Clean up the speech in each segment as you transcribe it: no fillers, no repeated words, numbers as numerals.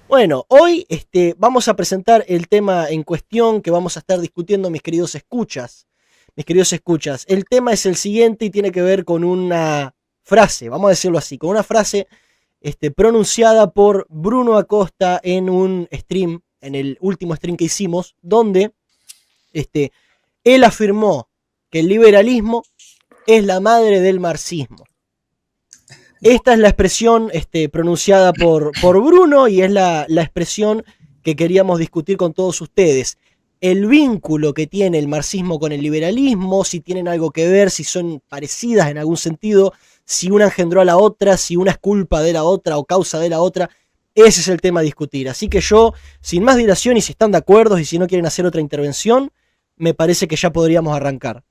Bueno, hoy vamos a presentar el tema en cuestión que vamos a estar discutiendo, mis queridos escuchas. Mis queridos escuchas, el tema es el siguiente y tiene que ver con una frase, vamos a decirlo así, con una frase pronunciada por Bruno Acosta en un stream, en el último stream que hicimos, donde este, él afirmó que el liberalismo es la madre del marxismo. Esta es la expresión pronunciada por Bruno y es la expresión que queríamos discutir con todos ustedes. El vínculo que tiene el marxismo con el liberalismo, si tienen algo que ver, si son parecidas en algún sentido, si una engendró a la otra, si una es culpa de la otra o causa de la otra. Ese es el tema a discutir. Así que yo, sin más dilación y si están de acuerdo y si no quieren hacer otra intervención, me parece que ya podríamos arrancar.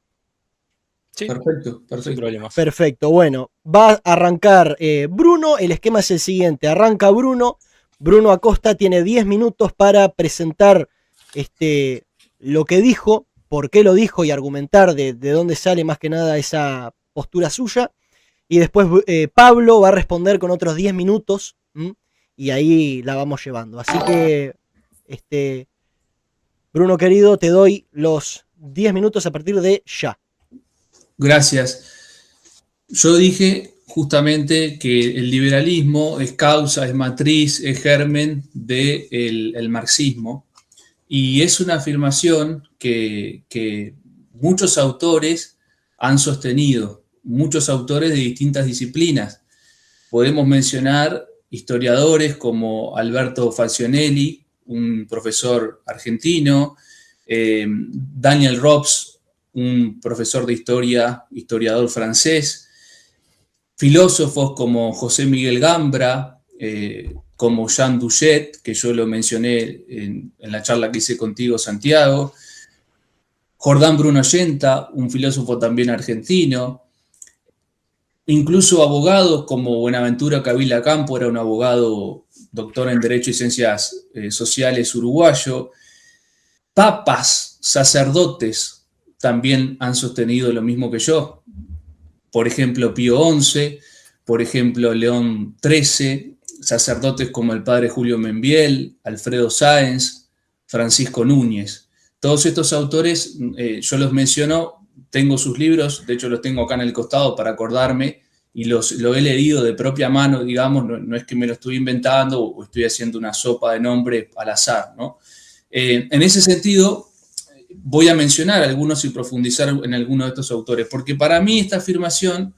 Sí, perfecto, sin problemas. Perfecto, bueno, va a arrancar Bruno, el esquema es el siguiente, arranca Bruno, Bruno Acosta tiene 10 minutos para presentar lo que dijo, por qué lo dijo y argumentar de dónde sale más que nada esa postura suya, y después Pablo va a responder con otros 10 minutos, y ahí la vamos llevando. Así que, Bruno querido, te doy los 10 minutos a partir de ya. Gracias. Yo dije justamente que el liberalismo es causa, es matriz, es germen del marxismo, y es una afirmación que muchos autores han sostenido, muchos autores de distintas disciplinas. Podemos mencionar historiadores como Alberto Falcionelli, un profesor argentino, Daniel Robs, un profesor de historia, historiador francés, filósofos como José Miguel Gambra, como Jean Duchet, que yo lo mencioné en la charla que hice contigo, Santiago, Jordán Bruno Ollenta, un filósofo también argentino, incluso abogados como Buenaventura Cavila Campo, era un abogado doctor en Derecho y Ciencias Sociales uruguayo, papas, sacerdotes, también han sostenido lo mismo que yo. Por ejemplo, Pío XI, por ejemplo, León XIII, sacerdotes como el padre Julio Membiel, Alfredo Sáenz, Francisco Núñez. Todos estos autores, yo los menciono, tengo sus libros, de hecho los tengo acá en el costado para acordarme, y lo he leído de propia mano, digamos, no es que me lo estoy inventando o estoy haciendo una sopa de nombres al azar, ¿no? En ese sentido, voy a mencionar algunos y profundizar en algunos de estos autores, porque para mí esta afirmación,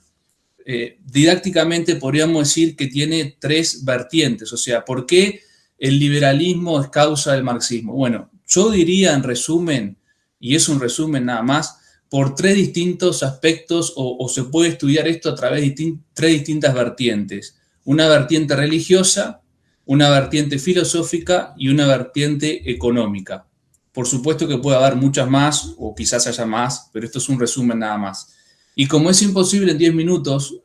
didácticamente podríamos decir que tiene tres vertientes. O sea, ¿por qué el liberalismo es causa del marxismo? Bueno, yo diría en resumen, y es un resumen nada más, por tres distintos aspectos, o se puede estudiar esto a través de tres distintas vertientes. Una vertiente religiosa, una vertiente filosófica y una vertiente económica. Por supuesto que puede haber muchas más, o quizás haya más, pero esto es un resumen nada más. Y como es imposible en 10 minutos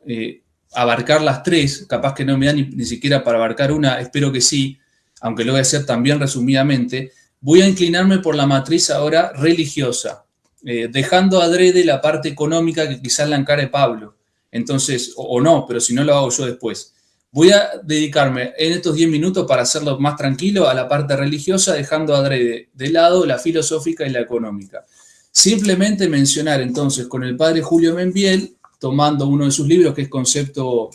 abarcar las tres, capaz que no me da ni siquiera para abarcar una, espero que sí, aunque lo voy a hacer también resumidamente, voy a inclinarme por la matriz ahora religiosa, dejando adrede la parte económica que quizás la encare Pablo. Entonces, o no, pero si no lo hago yo después. Voy a dedicarme en estos 10 minutos para hacerlo más tranquilo a la parte religiosa, dejando adrede de lado la filosófica y la económica. Simplemente mencionar entonces con el padre Julio Membiel, tomando uno de sus libros que es Concepto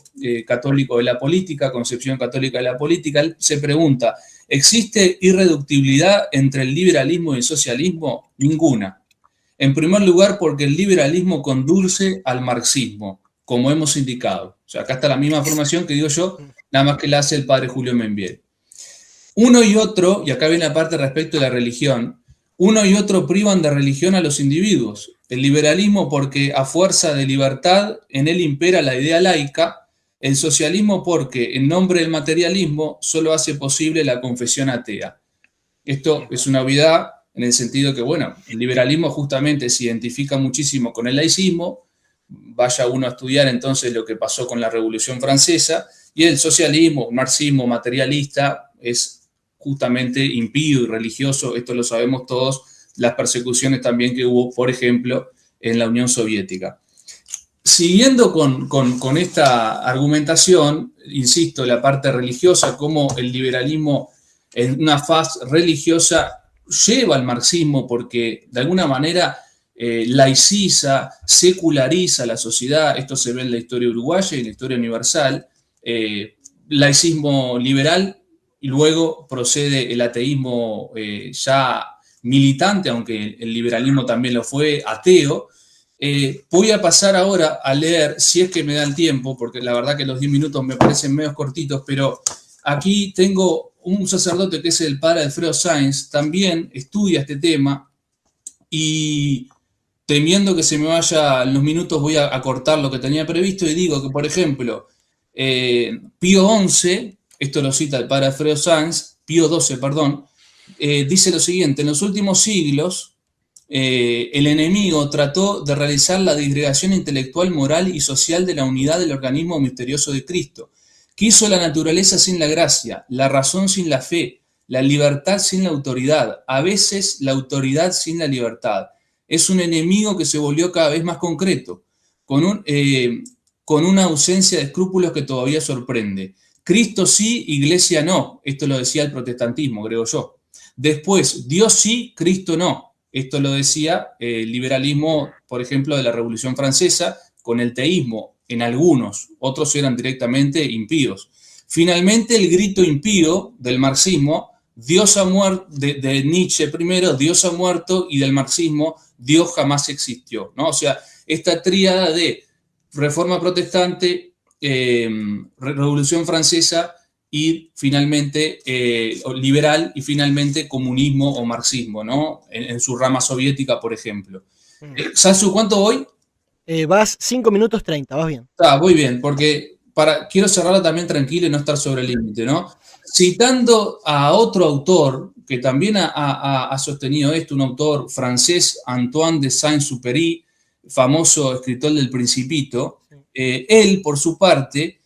Católico de la Política, Concepción Católica de la Política, él se pregunta, ¿existe irreductibilidad entre el liberalismo y el socialismo? Ninguna. En primer lugar, porque el liberalismo conduce al marxismo, como hemos indicado. O sea, acá está la misma formación que digo yo, nada más que la hace el padre Julio Membiel. Uno y otro, y acá viene la parte respecto de la religión, uno y otro privan de religión a los individuos. El liberalismo porque a fuerza de libertad en él impera la idea laica, el socialismo porque en nombre del materialismo solo hace posible la confesión atea. Esto es una obviedad en el sentido que, bueno, el liberalismo justamente se identifica muchísimo con el laicismo, vaya uno a estudiar entonces lo que pasó con la Revolución Francesa, y el socialismo, marxismo materialista, es justamente impío y religioso, esto lo sabemos todos, las persecuciones también que hubo, por ejemplo, en la Unión Soviética. siguiendo con esta argumentación, insisto, la parte religiosa, cómo el liberalismo en una faz religiosa lleva al marxismo porque de alguna manera laiciza, seculariza la sociedad. Esto se ve en la historia uruguaya y en la historia universal. Laicismo liberal, y luego procede el ateísmo ya militante, aunque el liberalismo también lo fue, ateo. Voy a pasar ahora a leer, si es que me da el tiempo, porque la verdad que los 10 minutos me parecen medio cortitos, pero aquí tengo un sacerdote que es el padre Alfredo Sainz, también estudia este tema, y temiendo que se me vayan los minutos voy a cortar lo que tenía previsto y digo que, por ejemplo, Pío XI, esto lo cita el padre Alfredo Sainz, Pío XII, perdón, dice lo siguiente: en los últimos siglos el enemigo trató de realizar la disgregación intelectual, moral y social de la unidad del organismo misterioso de Cristo. Quiso la naturaleza sin la gracia, la razón sin la fe, la libertad sin la autoridad, a veces la autoridad sin la libertad. Es un enemigo que se volvió cada vez más concreto, con una ausencia de escrúpulos que todavía sorprende. Cristo sí, Iglesia no. Esto lo decía el protestantismo, creo yo. Después, Dios sí, Cristo no. Esto lo decía el liberalismo, por ejemplo, de la Revolución Francesa, con el teísmo en algunos, otros eran directamente impíos. Finalmente, el grito impío del marxismo, Dios ha muerto, de Nietzsche primero, Dios ha muerto, y del marxismo, Dios jamás existió, ¿no? O sea, esta tríada de Reforma Protestante, Revolución Francesa y finalmente liberal, y finalmente comunismo o marxismo, ¿no? En su rama soviética, por ejemplo. Sasu, ¿cuánto voy? Vas 5 minutos 30, vas bien. Voy bien, porque quiero cerrarla también tranquilo y no estar sobre el límite, ¿no? Citando a otro autor que también ha sostenido esto, un autor francés, Antoine de Saint-Exupéry, famoso escritor del Principito, él, por su parte,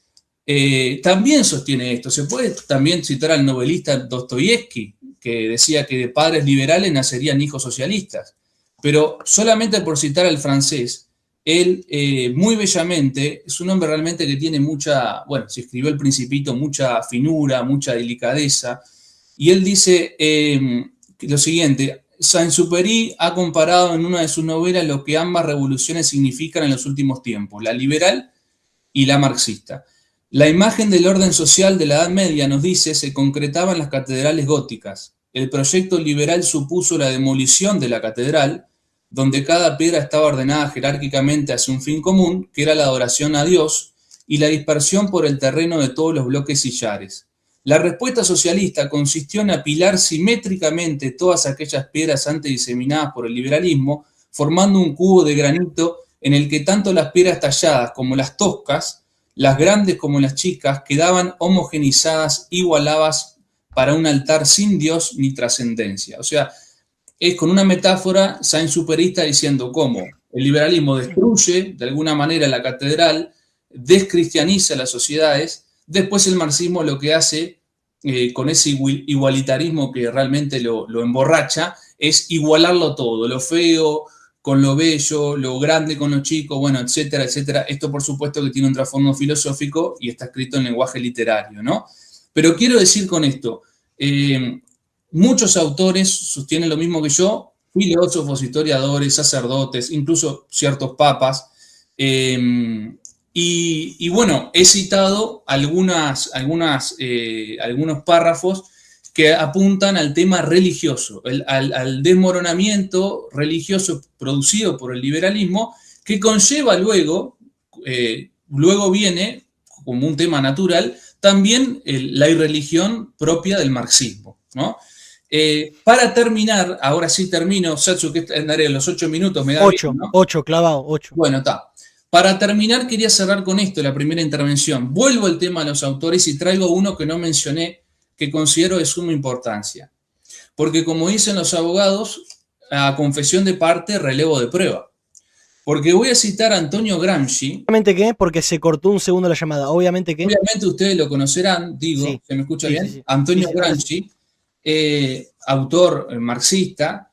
también sostiene esto. Se puede también citar al novelista Dostoyevsky, que decía que de padres liberales nacerían hijos socialistas. Pero solamente por citar al francés, él muy bellamente, es un hombre realmente que tiene mucha, bueno, se escribió El Principito, mucha finura, mucha delicadeza, y él dice lo siguiente: Saint-Exupéry ha comparado en una de sus novelas lo que ambas revoluciones significan en los últimos tiempos, la liberal y la marxista. La imagen del orden social de la Edad Media, nos dice, se concretaba en las catedrales góticas. El proyecto liberal supuso la demolición de la catedral, donde cada piedra estaba ordenada jerárquicamente hacia un fin común, que era la adoración a Dios, y la dispersión por el terreno de todos los bloques sillares. La respuesta socialista consistió en apilar simétricamente todas aquellas piedras antes diseminadas por el liberalismo, formando un cubo de granito en el que tanto las piedras talladas como las toscas, las grandes como las chicas, quedaban homogenizadas, igualadas para un altar sin Dios ni trascendencia. O sea, es con una metáfora Saint-Exupéry está diciendo cómo el liberalismo destruye de alguna manera la catedral, descristianiza las sociedades. Después el marxismo lo que hace con ese igualitarismo que realmente lo emborracha es igualarlo todo, lo feo con lo bello, lo grande con lo chico, bueno, etcétera, etcétera. Esto por supuesto que tiene un trasfondo filosófico y está escrito en lenguaje literario, ¿no? Pero quiero decir con esto, muchos autores sostienen lo mismo que yo, filósofos, historiadores, sacerdotes, incluso ciertos papas. Y bueno, he citado algunos párrafos que apuntan al tema religioso, al desmoronamiento religioso producido por el liberalismo, que conlleva luego viene, como un tema natural, también la irreligión propia del marxismo, ¿no? Para terminar, ahora sí termino, Satsu, que andaré los 8 minutos, me da 8, ¿no? 8, clavado, 8. Bueno, está. Para terminar, quería cerrar con esto, la primera intervención. Vuelvo al tema de los autores y traigo uno que no mencioné, que considero de suma importancia. Porque como dicen los abogados, a confesión de parte, relevo de prueba. Porque voy a citar a Antonio Gramsci. ¿Obviamente qué? Porque se cortó un segundo la llamada. ¿Obviamente qué? Obviamente ustedes lo conocerán, digo, sí. ¿Se me escucha bien? Sí. Antonio Gramsci, autor marxista,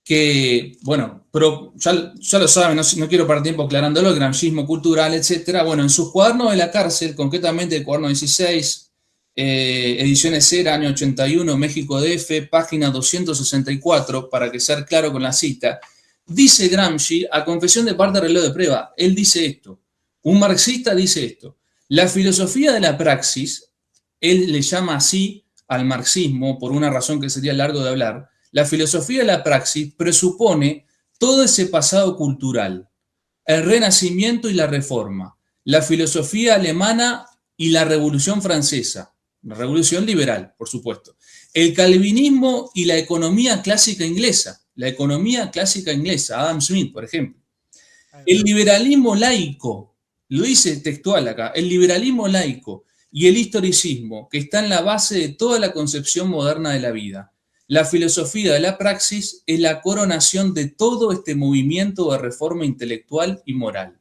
que, bueno, ya lo saben, no quiero perder tiempo aclarándolo, el gramscismo cultural, etcétera. Bueno, en sus cuadernos de la cárcel, concretamente el cuaderno 16, ediciones Cera, año 81, México DF, página 264, para que sea claro con la cita, dice Gramsci, a confesión de parte del reloj de prueba, él dice esto, un marxista dice esto: la filosofía de la praxis, él le llama así al marxismo, por una razón que sería largo de hablar, la filosofía de la praxis presupone todo ese pasado cultural, el Renacimiento y la Reforma, la filosofía alemana y la Revolución Francesa, la Revolución Liberal, por supuesto, el calvinismo y la economía clásica inglesa, Adam Smith, por ejemplo, el liberalismo laico, lo dice textual acá, el liberalismo laico y el historicismo, que está en la base de toda la concepción moderna de la vida. La filosofía de la praxis es la coronación de todo este movimiento de reforma intelectual y moral.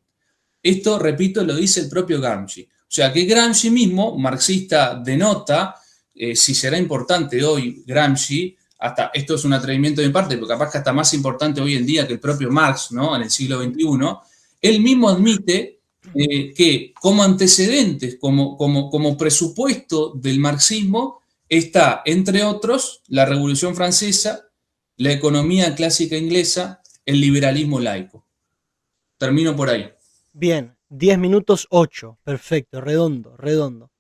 Esto, repito, lo dice el propio Gramsci. O sea que Gramsci mismo, marxista, denota, si será importante hoy Gramsci, hasta esto es un atrevimiento de mi parte, porque capaz que hasta más importante hoy en día que el propio Marx, ¿no? En el siglo XXI, él mismo admite que como antecedentes, como presupuesto del marxismo, está, entre otros, la Revolución Francesa, la economía clásica inglesa, el liberalismo laico. Termino por ahí. Bien, 10 minutos 8, perfecto, redondo, redondo.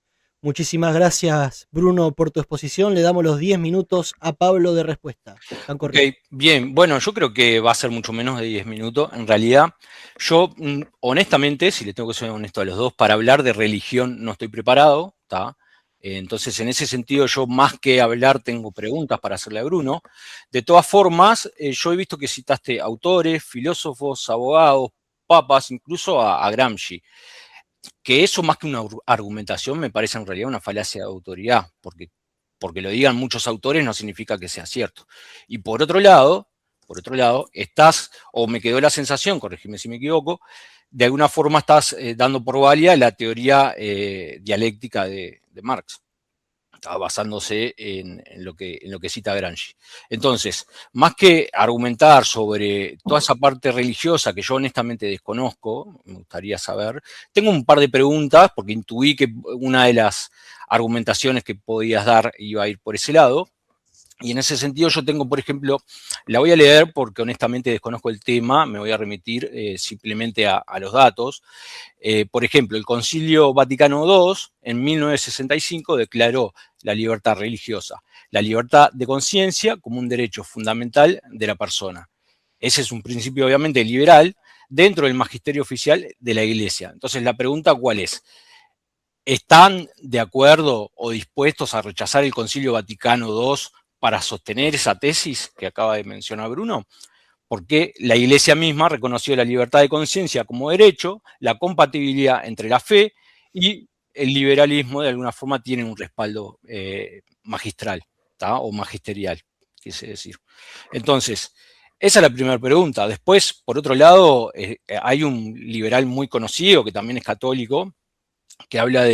Muchísimas gracias, Bruno, por tu exposición. Le damos los 10 minutos a Pablo de respuesta. Ok, bien. Bueno, yo creo que va a ser mucho menos de 10 minutos. En realidad, yo, honestamente, si le tengo que ser honesto a los dos, para hablar de religión no estoy preparado, ¿está? Entonces, en ese sentido, yo más que hablar tengo preguntas para hacerle a Bruno. De todas formas, yo he visto que citaste autores, filósofos, abogados, papas, incluso a Gramsci. Que eso más que una argumentación me parece en realidad una falacia de autoridad, porque lo digan muchos autores no significa que sea cierto. Y por otro lado, estás, o me quedó la sensación, corregime si me equivoco, de alguna forma estás dando por válida la teoría dialéctica de Marx. Estaba basándose en lo que cita Gramsci. Entonces, más que argumentar sobre toda esa parte religiosa que yo honestamente desconozco, me gustaría saber, tengo un par de preguntas, porque intuí que una de las argumentaciones que podías dar iba a ir por ese lado. Y en ese sentido yo tengo, por ejemplo, la voy a leer porque honestamente desconozco el tema, me voy a remitir simplemente a los datos. Por ejemplo, el Concilio Vaticano II en 1965 declaró la libertad religiosa, la libertad de conciencia como un derecho fundamental de la persona. Ese es un principio obviamente liberal dentro del magisterio oficial de la Iglesia. Entonces la pregunta ¿cuál es? ¿Están de acuerdo o dispuestos a rechazar el Concilio Vaticano II para sostener esa tesis que acaba de mencionar Bruno? Porque la Iglesia misma reconoció la libertad de conciencia como derecho, la compatibilidad entre la fe y el liberalismo de alguna forma tiene un respaldo magistral, ¿tá? O magisterial, quise decir. Entonces, esa es la primera pregunta. Después, por otro lado, hay un liberal muy conocido que también es católico, que habla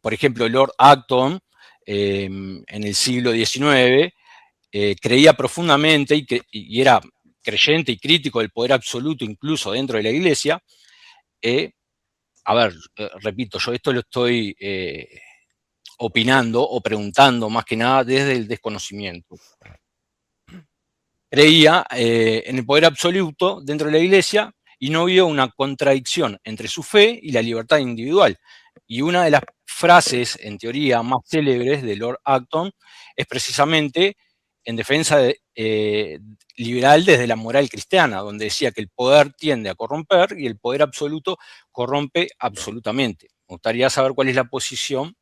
por ejemplo, Lord Acton, en el siglo XIX, creía profundamente y era creyente y crítico del poder absoluto incluso dentro de la Iglesia. Repito, yo esto lo estoy opinando o preguntando más que nada desde el desconocimiento. Creía en el poder absoluto dentro de la Iglesia y no vio una contradicción entre su fe y la libertad individual. Y una de las frases, en teoría, más célebres de Lord Acton es precisamente en defensa liberal desde la moral cristiana, donde decía que el poder tiende a corromper y el poder absoluto corrompe absolutamente. Me gustaría saber cuál es la posición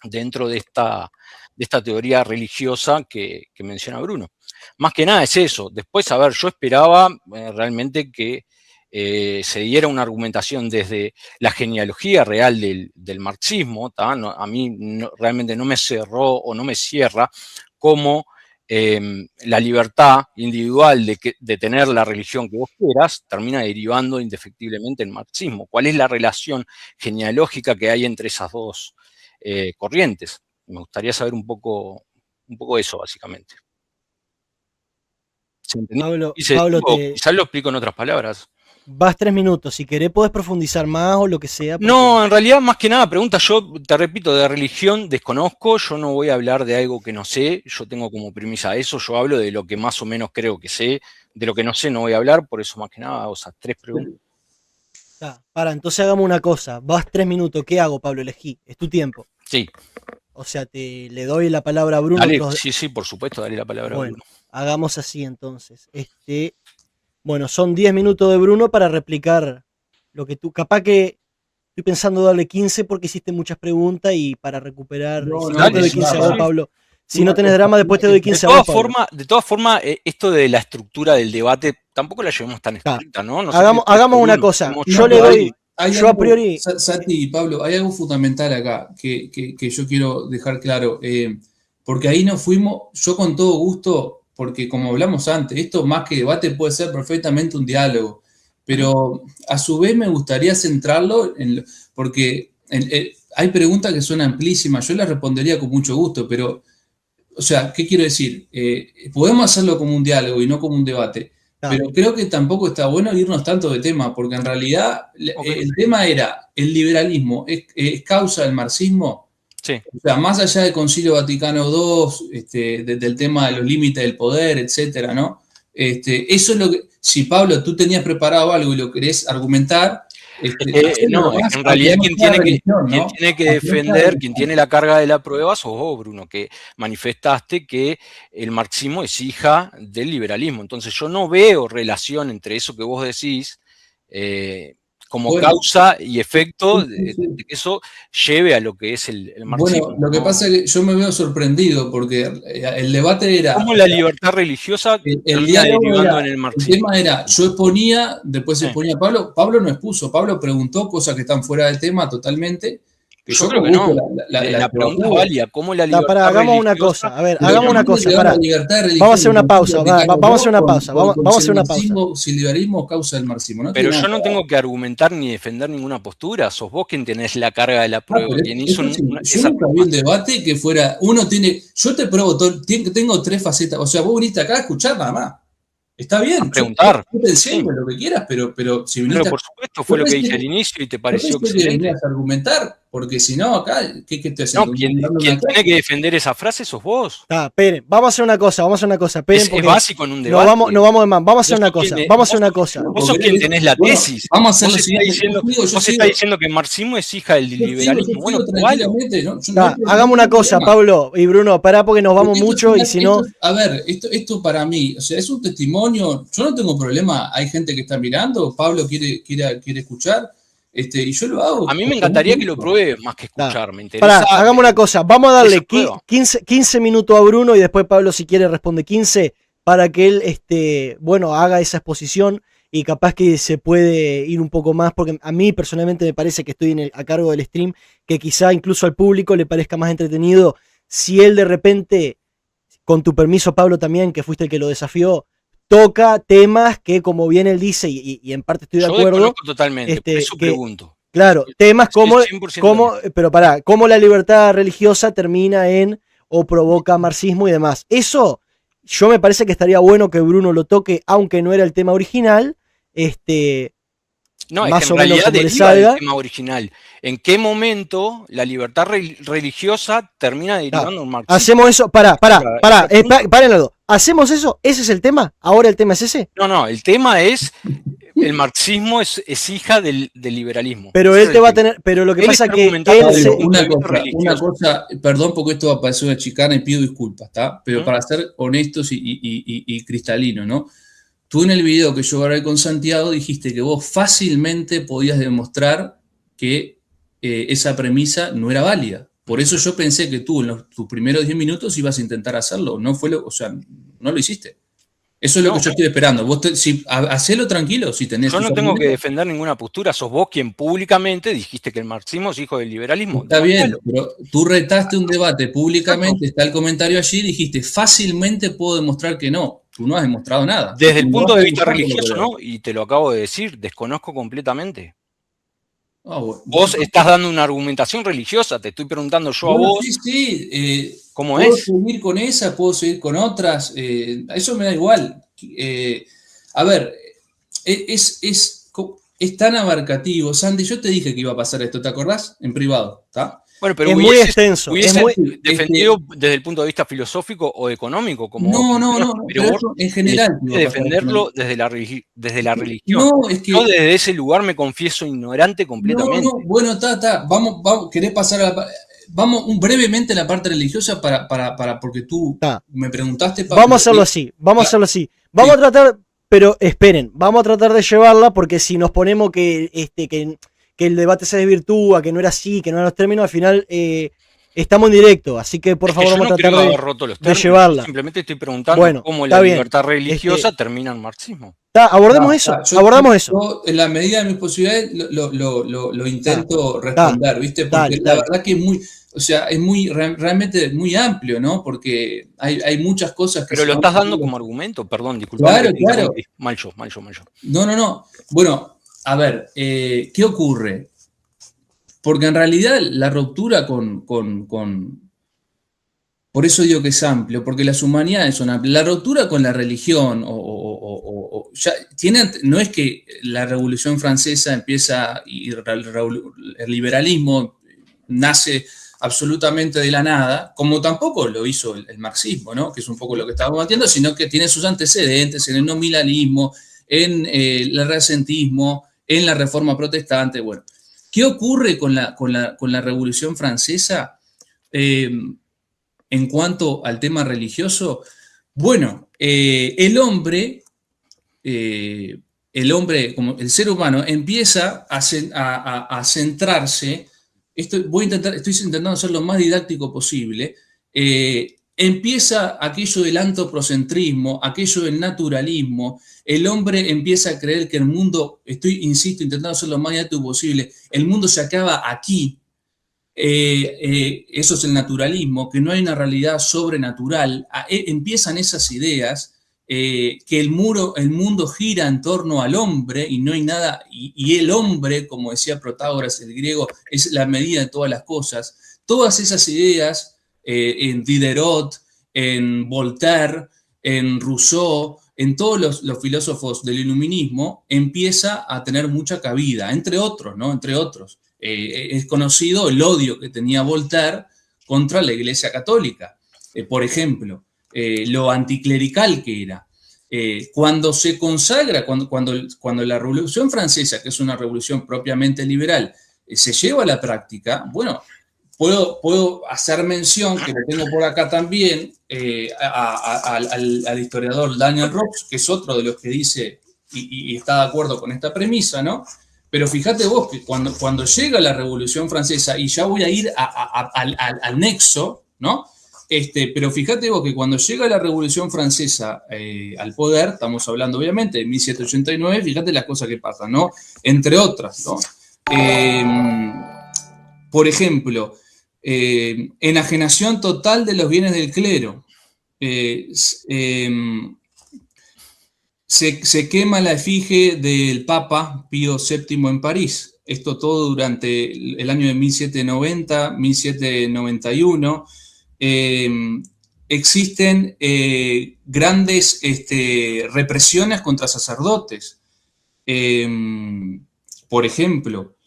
dentro de esta teoría religiosa que menciona Bruno. Más que nada es eso. Después, yo esperaba realmente que se diera una argumentación desde la genealogía real del marxismo, no, a mí realmente no me cerró o no me cierra cómo la libertad individual de tener la religión que vos quieras termina derivando indefectiblemente en marxismo. ¿Cuál es la relación genealógica que hay entre esas dos corrientes? Me gustaría saber un poco eso, básicamente. ¿Se entendió? Pablo, Quizás lo explico en otras palabras. vas 3 minutos. Si querés, podés profundizar más o lo que sea. Porque... No, en realidad, más que nada, pregunta, yo te repito, de religión desconozco, yo no voy a hablar de algo que no sé, yo tengo como premisa eso, yo hablo de lo que más o menos creo que sé, de lo que no sé no voy a hablar, por eso más que nada hago esas 3 preguntas. Entonces hagamos una cosa, vas 3 minutos, ¿qué hago, Pablo? Elegí, es tu tiempo. Sí. O sea, le doy la palabra a Bruno. Dale, sí, por supuesto, dale la palabra a Bruno. Bueno, hagamos así entonces. Bueno, son 10 minutos de Bruno para replicar lo que tú, capaz que estoy pensando darle 15 porque hiciste muchas preguntas y para recuperar, te doy 15 a vos, Pablo. Si no tenés drama, después te doy 15 a vos, Pablo. De todas formas, esto de la estructura del debate, tampoco la llevemos tan estricta, ¿no? Hagamos una cosa, yo le doy... Yo a priori... Santi y Pablo, hay algo fundamental acá que yo quiero dejar claro, porque ahí nos fuimos, yo con todo gusto, porque como hablamos antes, esto más que debate puede ser perfectamente un diálogo, pero a su vez me gustaría centrarlo, porque hay preguntas que son amplísimas, yo las respondería con mucho gusto, pero, o sea, ¿qué quiero decir? Podemos hacerlo como un diálogo y no como un debate. Pero creo que tampoco está bueno irnos tanto de tema, porque en realidad el tema era, ¿el liberalismo es causa del marxismo? Sí. O sea, más allá del Concilio Vaticano II, del tema de los límites del poder, etcétera, ¿no? Eso es lo que, si Pablo, tú tenías preparado algo y lo querés argumentar, no, en realidad quien tiene que defender, quien tiene la carga de la prueba sos vos, Bruno, que manifestaste que el marxismo es hija del liberalismo. Entonces yo no veo relación entre eso que vos decís como causa y efecto de que eso lleve a lo que es el marxismo. Bueno, lo que pasa es que yo me veo sorprendido porque el debate era... ¿Cómo la libertad religiosa termina derivando en el marxismo? El tema era, yo exponía, después exponía Pablo no expuso, Pablo preguntó cosas que están fuera del tema totalmente. Yo creo que no. La pregunta es válida. ¿Cómo la libertad hagamos una cosa. A ver, hagamos una cosa. Vamos a hacer una pausa. Vamos a hacer una pausa. Vamos a hacer una pausa. Si el liberalismo causa el marxismo. Pero yo no tengo que argumentar ni defender ninguna postura. Sos vos quien tenés la carga de la prueba. Quien hizo yo nunca vi un debate que fuera. Uno tiene. Yo te pruebo todo. Tengo 3 facetas. O sea, vos viniste acá a escuchar nada más. Está bien. A preguntar. Yo te enseño lo que quieras, pero si viniste. Pero por supuesto, fue lo que dije al inicio y te pareció excelente. Venías a argumentar, porque si no, acá, ¿qué te hace? No, quien tiene que defender esa frase sos vos. Esperen, vamos a hacer una cosa. Esperen, es básico en un debate. No vamos de más. Vamos a hacer una cosa. Vos sos quien tenés la tesis. Vamos a hacer lo siguiente. Vos estás diciendo que el marxismo es hija del liberalismo. Bueno, hagamos una cosa, Pablo y Bruno, pará porque nos vamos mucho y si no... A ver, esto para mí, o sea, es un testimonio. Yo no tengo problema. Hay gente que está mirando. Pablo quiere escuchar. Y yo lo hago. A mí me encantaría que lo pruebe más que escuchar, me interesa. Pará, hagamos una cosa, vamos a darle 15 minutos a Bruno y después Pablo si quiere responde 15 para que él haga esa exposición y capaz que se puede ir un poco más, porque a mí personalmente me parece que estoy a cargo del stream, que quizá incluso al público le parezca más entretenido si él de repente, con tu permiso Pablo también, que fuiste el que lo desafió, toca temas que, como bien él dice, y en parte estoy de acuerdo. Yo totalmente, por eso pregunto. Claro, temas como la libertad religiosa termina en o provoca marxismo y demás. Eso, yo me parece que estaría bueno que Bruno lo toque, aunque no era el tema original. No, más es que en realidad deriva del tema original. ¿En qué momento la libertad religiosa termina derivando en marxismo? Hacemos eso, párenlo. ¿Hacemos eso? ¿Ese es el tema? ¿Ahora el tema es ese? No, el tema es el marxismo es hija del liberalismo. Pero él te va a tener, pero lo que pasa es que una cosa, perdón porque esto va a parecer una chicana y pido disculpas, ¿está? Pero para ser honestos y cristalinos, ¿no? Tú en el video que yo grabé con Santiago dijiste que vos fácilmente podías demostrar que esa premisa no era válida. Por eso yo pensé que tú en tus primeros 10 minutos ibas a intentar hacerlo. No lo hiciste. Eso es lo que yo estoy esperando. Vos hacelo tranquilo si tenés. Yo no tengo que defender ninguna postura. Sos vos quien públicamente dijiste que el marxismo es hijo del liberalismo. Está bien, pero tú retaste un debate públicamente, está el comentario allí, dijiste fácilmente puedo demostrar que no. Tú no has demostrado nada. Desde el punto de vista religioso, ¿no? Y te lo acabo de decir, desconozco completamente. Vos estás dando una argumentación religiosa, te estoy preguntando yo a vos. Sí. ¿Cómo puedo es? seguir con esa, puedo seguir con otras. Eso me da igual. A ver, es tan abarcativo. Sandy, yo te dije que iba a pasar esto, ¿te acordás? En privado, ¿está? Bueno, pero Es muy extenso. ¿hubiese Es muy... defendido desde el punto de vista filosófico o económico? Como No, pero vos eso en general. elegiste defenderlo desde la religión. No, es que... Yo desde ese lugar me confieso ignorante completamente. No, bueno, vamos, ¿querés pasar a la... Vamos brevemente a la parte religiosa porque tú me preguntaste... Vamos a hacerlo así, vamos a hacerlo así. Vamos a tratar, pero esperen, vamos a tratar de llevarla porque si nos ponemos que el debate se desvirtúa, que no era así, que no eran los términos, al final estamos en directo, así que por favor vamos a tratar de llevarla. Simplemente estoy preguntando cómo la libertad religiosa termina en marxismo. Abordemos eso. Yo, en la medida de mis posibilidades, lo intento responder, ¿viste? Porque la verdad que es muy... O sea, es realmente muy amplio, ¿no? Porque hay muchas cosas que... Pero lo estás dando como argumento, perdón, disculpa. Claro. Mal yo. No. Bueno, a ver, ¿qué ocurre? Porque en realidad la ruptura por eso digo que es amplio, porque las humanidades son amplias. La ruptura con la religión no es que la Revolución Francesa empieza y el liberalismo nace absolutamente de la nada, como tampoco lo hizo el marxismo, ¿no? Que es un poco lo que estábamos debatiendo, sino que tiene sus antecedentes en el nominalismo, en el recentismo, en la Reforma Protestante. Bueno, ¿qué ocurre con la Revolución Francesa en cuanto al tema religioso? Bueno, el hombre, como el ser humano, empieza a centrarse. Estoy intentando hacer lo más didáctico posible. Empieza aquello del antropocentrismo, aquello del naturalismo. El hombre empieza a creer que el mundo, insisto, intentando hacer lo más didáctico posible, el mundo se acaba aquí. Eso es el naturalismo, que no hay una realidad sobrenatural. Empiezan esas ideas. Que el mundo gira en torno al hombre y no hay nada, y el hombre, como decía Protágoras, el griego, es la medida de todas las cosas. Todas esas ideas en Diderot, en Voltaire, en Rousseau, en todos los filósofos del iluminismo, empieza a tener mucha cabida, entre otros, ¿no? Entre otros. Es conocido el odio que tenía Voltaire contra la Iglesia Católica, por ejemplo. Lo anticlerical que era. Cuando se consagra, cuando la Revolución Francesa, que es una revolución propiamente liberal, se lleva a la práctica, bueno, puedo hacer mención, que lo tengo por acá también, al historiador Daniel Rops, que es otro de los que dice y está de acuerdo con esta premisa, ¿no? Pero fíjate vos que cuando llega la Revolución Francesa, y ya voy a ir al nexo, ¿no? Pero fíjate vos que cuando llega la Revolución Francesa al poder, estamos hablando obviamente de 1789, fíjate las cosas que pasan, ¿no? Entre otras, ¿no? Por ejemplo, enajenación total de los bienes del clero. Se quema la efigie del Papa Pío VII en París. Esto todo durante el año de 1790, 1791. Existen grandes represiones contra sacerdotes. Por ejemplo,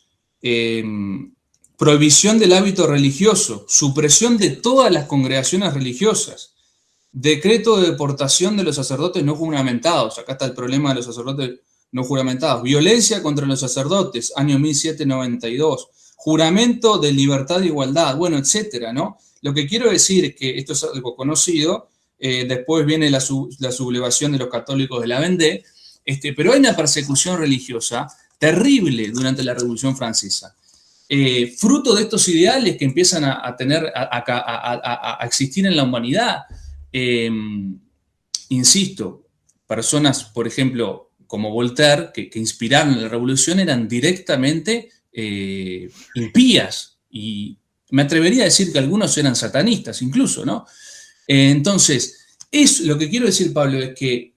prohibición del hábito religioso, supresión de todas las congregaciones religiosas, decreto de deportación de los sacerdotes no juramentados. Acá está el problema de los sacerdotes no juramentados. Violencia contra los sacerdotes, año 1792. Juramento de libertad e igualdad, bueno, etcétera, ¿no? Lo que quiero decir es que esto es algo conocido, después viene la sublevación de los católicos de la Vendée, pero hay una persecución religiosa terrible durante la Revolución Francesa. Fruto de estos ideales que empiezan a existir en la humanidad. Insisto, personas, por ejemplo, como Voltaire, que inspiraron la Revolución, eran directamente impías, y me atrevería a decir que algunos eran satanistas incluso, ¿no? Entonces, lo que quiero decir, Pablo, es que,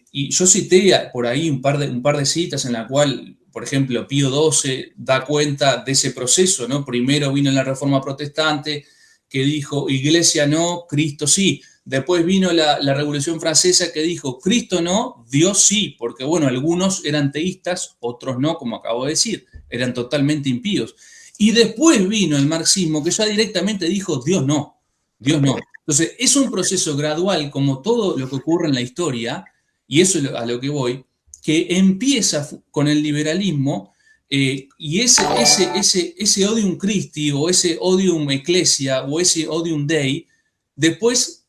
y yo cité por ahí un par de citas en la cual, por ejemplo, Pío XII da cuenta de ese proceso, ¿no? Primero vino la Reforma Protestante, que dijo, Iglesia no, Cristo sí. Después vino la Revolución Francesa que dijo, Cristo no, Dios sí, porque bueno, algunos eran teístas, otros no, como acabo de decir, eran totalmente impíos. Y después vino el marxismo que ya directamente dijo, Dios no, Dios no. Entonces, es un proceso gradual, como todo lo que ocurre en la historia, y eso es a lo que voy, que empieza con el liberalismo, y ese odium Christi, o ese odium Ecclesia, o ese odium Dei, después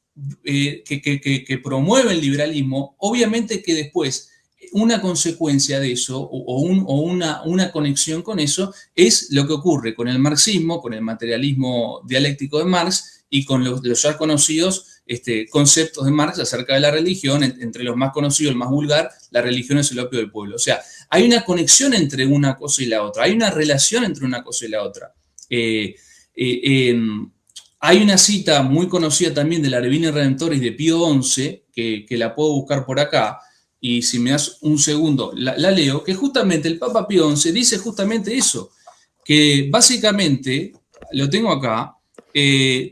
que promueve el liberalismo, obviamente que después una consecuencia de eso, o una conexión con eso, es lo que ocurre con el marxismo, con el materialismo dialéctico de Marx, y con los ya conocidos conceptos de Marx acerca de la religión, entre los más conocidos, el más vulgar, la religión es el opio del pueblo. O sea, hay una conexión entre una cosa y la otra, hay una relación entre una cosa y la otra. Hay una cita muy conocida también de la Revina Redemptoris de Pío XI, que la puedo buscar por acá, y si me das un segundo la leo, que justamente el Papa Pío XI dice justamente eso, que básicamente, lo tengo acá,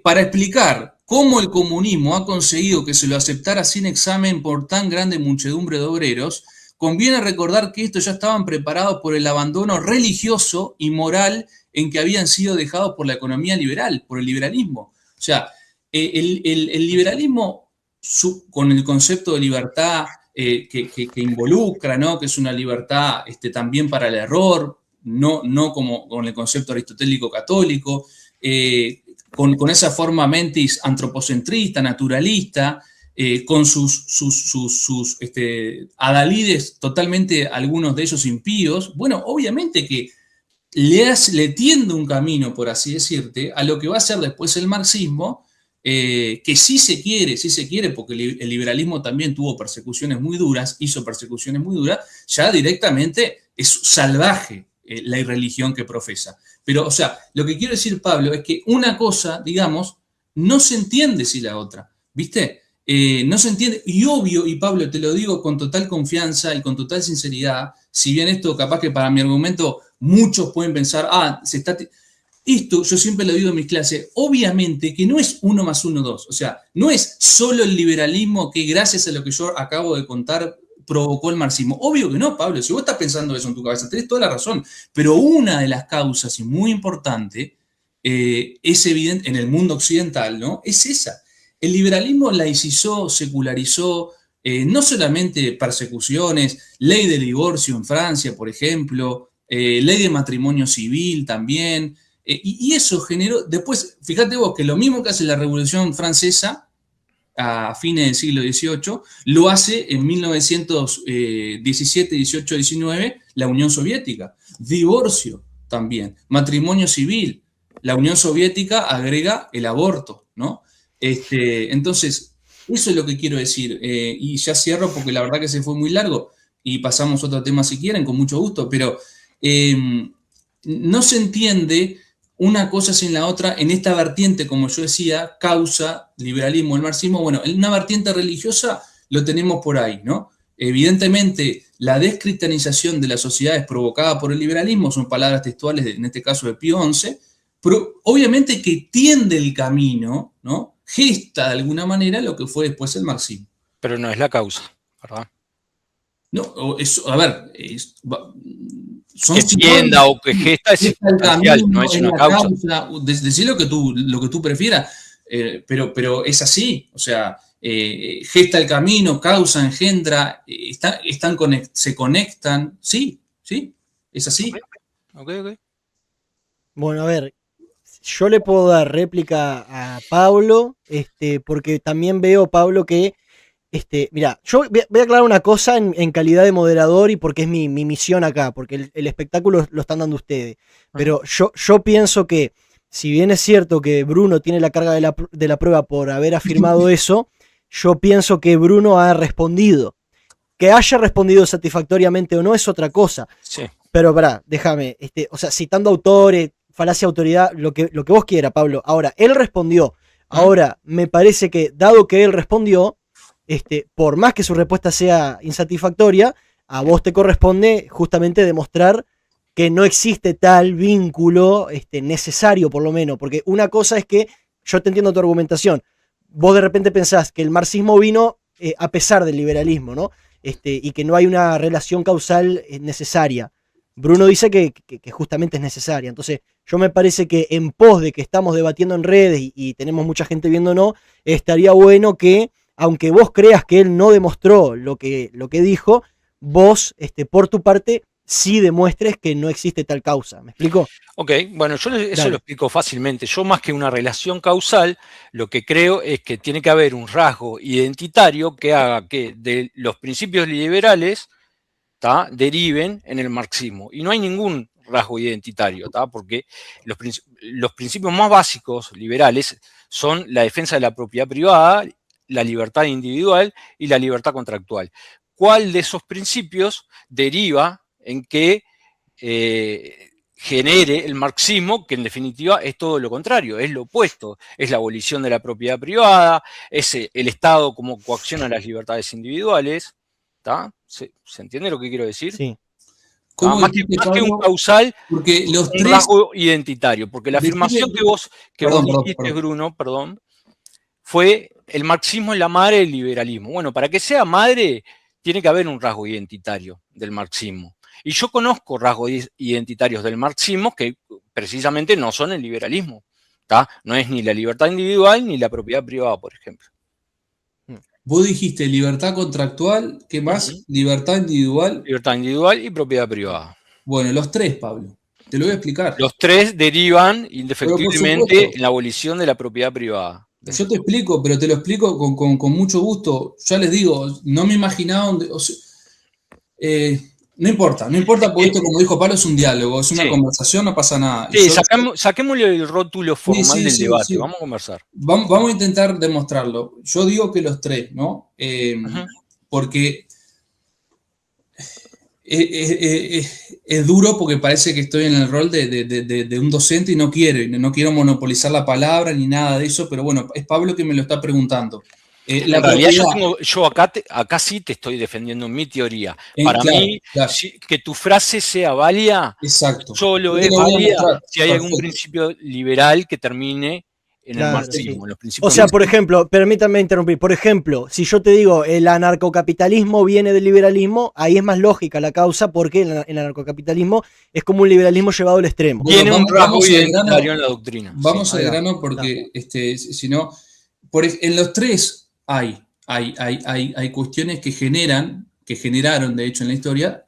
para explicar cómo el comunismo ha conseguido que se lo aceptara sin examen por tan grande muchedumbre de obreros, conviene recordar que estos ya estaban preparados por el abandono religioso y moral en que habían sido dejados por la economía liberal, por el liberalismo. O sea, el liberalismo, con el concepto de libertad que involucra, ¿no? Que es una libertad también para el error, no como con el concepto aristotélico católico, con esa forma mentis antropocentrista, naturalista, con sus adalides totalmente, algunos de ellos impíos. Bueno, obviamente que le tiende un camino, por así decirte, a lo que va a ser después el marxismo, que sí se quiere, porque el liberalismo también tuvo persecuciones muy duras, hizo persecuciones muy duras, ya directamente es salvaje la irreligión que profesa. Pero, o sea, lo que quiero decir, Pablo, es que una cosa, digamos, no se entiende sin la otra, ¿viste? No se entiende, y obvio, y Pablo, te lo digo con total confianza y con total sinceridad, si bien esto capaz que para mi argumento muchos pueden pensar, esto yo siempre lo digo en mis clases, obviamente que no es 1 más 1, 2, o sea, no es solo el liberalismo que gracias a lo que yo acabo de contar provocó el marxismo. Obvio que no, Pablo, si vos estás pensando eso en tu cabeza, tenés toda la razón, pero una de las causas, y muy importante, es evidente en el mundo occidental, ¿no? Es esa. El liberalismo laicizó, secularizó, no solamente persecuciones, ley de divorcio en Francia, por ejemplo, ley de matrimonio civil también, y eso generó, después, fíjate vos que lo mismo que hace la Revolución Francesa a fines del siglo XVIII, lo hace en 1917, 18, 19, la Unión Soviética. Divorcio también, matrimonio civil. La Unión Soviética agrega el aborto, ¿no? Entonces, eso es lo que quiero decir. Y ya cierro porque la verdad que se fue muy largo y pasamos a otro tema si quieren, con mucho gusto, pero no se entiende una cosa sin la otra en esta vertiente, como yo decía, causa, liberalismo, el marxismo. Bueno, en una vertiente religiosa lo tenemos por ahí, ¿no? Evidentemente, la descristianización de las sociedades provocada por el liberalismo, son palabras textuales, en este caso de Pío XI, pero obviamente que tiende el camino, ¿no? Gesta de alguna manera lo que fue después el marxismo. Pero no es la causa, ¿verdad? No, a ver, son que tienda o que gesta es circunstancial, no es una causa. Decir lo que tú prefieras, pero es así, o sea, gesta el camino, causa, engendra, se conectan, sí, es así. Okay. Bueno, a ver, yo le puedo dar réplica a Pablo, porque también veo, Pablo, que mira, yo voy a aclarar una cosa en calidad de moderador y porque es mi misión acá, porque el espectáculo lo están dando ustedes. Pero yo pienso que, si bien es cierto que Bruno tiene la carga de la prueba por haber afirmado eso, yo pienso que Bruno ha respondido. Que haya respondido satisfactoriamente o no es otra cosa. Sí. Pero pará, déjame, o sea, citando autores, falacia, autoridad, lo que vos quieras, Pablo. Ahora, él respondió. Ahora, me parece que, dado que él respondió, por más que su respuesta sea insatisfactoria, a vos te corresponde justamente demostrar que no existe tal vínculo necesario, por lo menos, porque una cosa es que, yo te entiendo tu argumentación, vos de repente pensás que el marxismo vino a pesar del liberalismo, ¿no? Y que no hay una relación causal necesaria. Bruno dice que justamente es necesaria. Entonces, yo me parece que en pos de que estamos debatiendo en redes y tenemos mucha gente viéndonos, estaría bueno que, aunque vos creas que él no demostró lo que dijo, vos, por tu parte, sí demuestres que no existe tal causa. ¿Me explico? Ok, bueno, yo eso Dale. lo explico fácilmente. Yo más que una relación causal, lo que creo es que tiene que haber un rasgo identitario que haga que de los principios liberales, ¿tá?, deriven en el marxismo. Y no hay ningún rasgo identitario, ¿tá?, porque los principios más básicos liberales son la defensa de la propiedad privada, la libertad individual y la libertad contractual. ¿Cuál de esos principios deriva en que genere el marxismo, que en definitiva es todo lo contrario, es lo opuesto, es la abolición de la propiedad privada, es el Estado como coacciona las libertades individuales? ¿Se entiende lo que quiero decir? Sí. ¿Cómo Más dijiste, que un Pablo? causal, Porque los un tres... rasgo identitario, porque la afirmación Decime- que vos Perdón, dijiste, Bruno, perdón, fue el marxismo es la madre del liberalismo. Bueno, para que sea madre, tiene que haber un rasgo identitario del marxismo. Y yo conozco rasgos identitarios del marxismo que precisamente no son el liberalismo, ¿tá? No es ni la libertad individual ni la propiedad privada, por ejemplo. Vos dijiste libertad contractual, ¿qué más? Libertad individual. Libertad individual y propiedad privada. Bueno, los tres, Pablo. Te lo voy a explicar. Los tres derivan Pero por indefectiblemente supuesto, en la abolición de la propiedad privada. yo te explico, pero te lo explico con mucho gusto. Ya les digo, no me imaginaba no importa, porque esto, como dijo Pablo, es un diálogo, es una Sí, conversación, no pasa nada. sí, saquémosle el rótulo formal del debate, Sí. vamos a conversar. Vamos a intentar demostrarlo. Yo digo que los tres, ¿no? Porque es duro porque parece que estoy en el rol de un docente y no quiero monopolizar la palabra ni nada de eso, pero bueno, es Pablo que me lo está preguntando. En realidad yo acá sí te estoy defendiendo mi teoría. Para mí, claro. que tu frase sea válida, Exacto. solo es válida si hay algún principio liberal que termine en el marxismo. Sí. En los principios O sea, por ejemplo, permítame interrumpir. Por ejemplo, si yo te digo el anarcocapitalismo viene del liberalismo, ahí es más lógica la causa porque el anarcocapitalismo es como un liberalismo llevado al extremo. Tiene un rasgo identitario en la doctrina. Vamos al grano porque si no, en los tres hay cuestiones que generaron, de hecho, en la historia,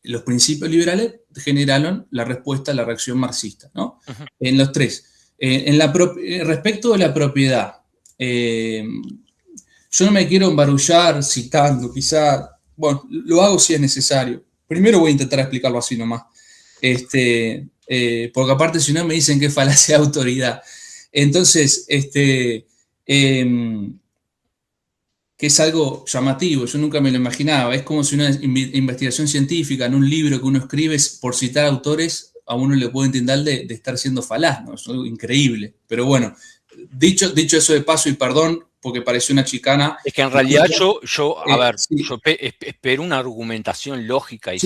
los principios liberales generaron la respuesta a la reacción marxista, ¿no? Uh-huh. En los tres. Respecto de la propiedad, yo no me quiero embarullar citando, quizá, bueno, lo hago si es necesario. Primero voy a intentar explicarlo así nomás. Porque aparte si no me dicen que es falacia de autoridad. Entonces, que es algo llamativo, yo nunca me lo imaginaba. Es como si una investigación científica en un libro que uno escribe, por citar autores, a uno le puede entender de estar siendo falaz, ¿no? Es algo increíble. Pero bueno, dicho eso de paso, y perdón, porque pareció una chicana. Es que en realidad yo espero una argumentación lógica y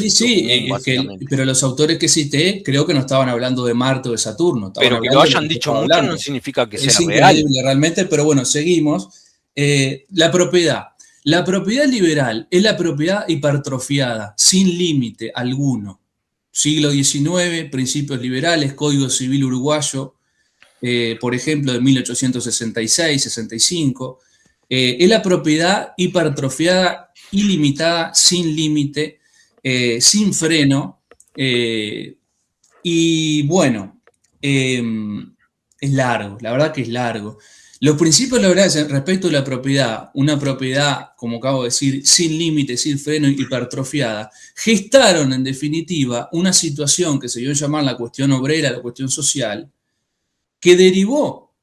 pero los autores que cité creo que no estaban hablando de Marte o de Saturno. Pero que lo hayan dicho mucho no significa que sea real. Es increíble realmente, pero bueno, seguimos. La propiedad. La propiedad liberal es la propiedad hipertrofiada, sin límite alguno. Siglo XIX, principios liberales, Código Civil Uruguayo, por ejemplo, de 1866-65, es la propiedad hipertrofiada, ilimitada, sin límite, sin freno, y bueno, es largo, la verdad que es largo. Los principios liberales respecto a la propiedad, una propiedad, como acabo de decir, sin límite, sin freno, hipertrofiada, gestaron en definitiva una situación que se dio a llamar la cuestión obrera, la cuestión social, que derivó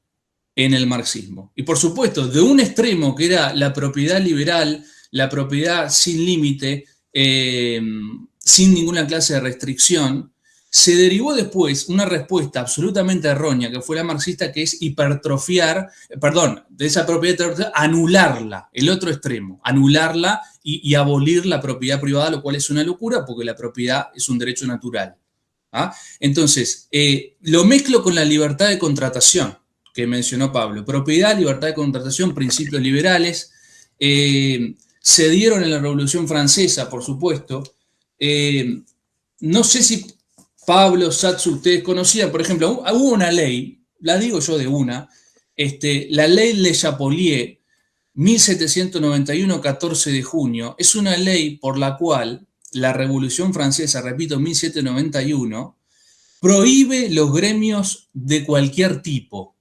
en el marxismo. Y por supuesto, de un extremo que era la propiedad liberal, la propiedad sin límite, sin ninguna clase de restricción, se derivó después una respuesta absolutamente errónea, que fue la marxista, que es de esa propiedad, anularla, el otro extremo, anularla y abolir la propiedad privada, lo cual es una locura, porque la propiedad es un derecho natural. ¿Ah? Entonces, lo mezclo con la libertad de contratación, que mencionó Pablo. Propiedad, libertad de contratación, principios liberales. Se dieron en la Revolución Francesa, por supuesto. No sé si Pablo, Satsu, ustedes conocían, por ejemplo, hubo una ley, la digo yo de una, la ley Le Chapelier, 1791, 14 de junio, es una ley por la cual la Revolución Francesa, repito, 1791, prohíbe los gremios de cualquier tipo.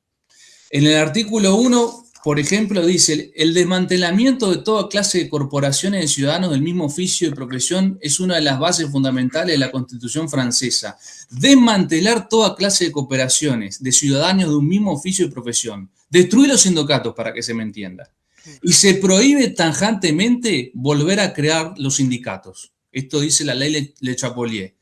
En el artículo 1, por ejemplo, dice: el desmantelamiento de toda clase de corporaciones de ciudadanos del mismo oficio y profesión es una de las bases fundamentales de la Constitución francesa. Desmantelar toda clase de cooperaciones de ciudadanos de un mismo oficio y profesión. Destruir los sindicatos, para que se me entienda. Y se prohíbe tajantemente volver a crear los sindicatos. Esto dice la ley Le Chapelier.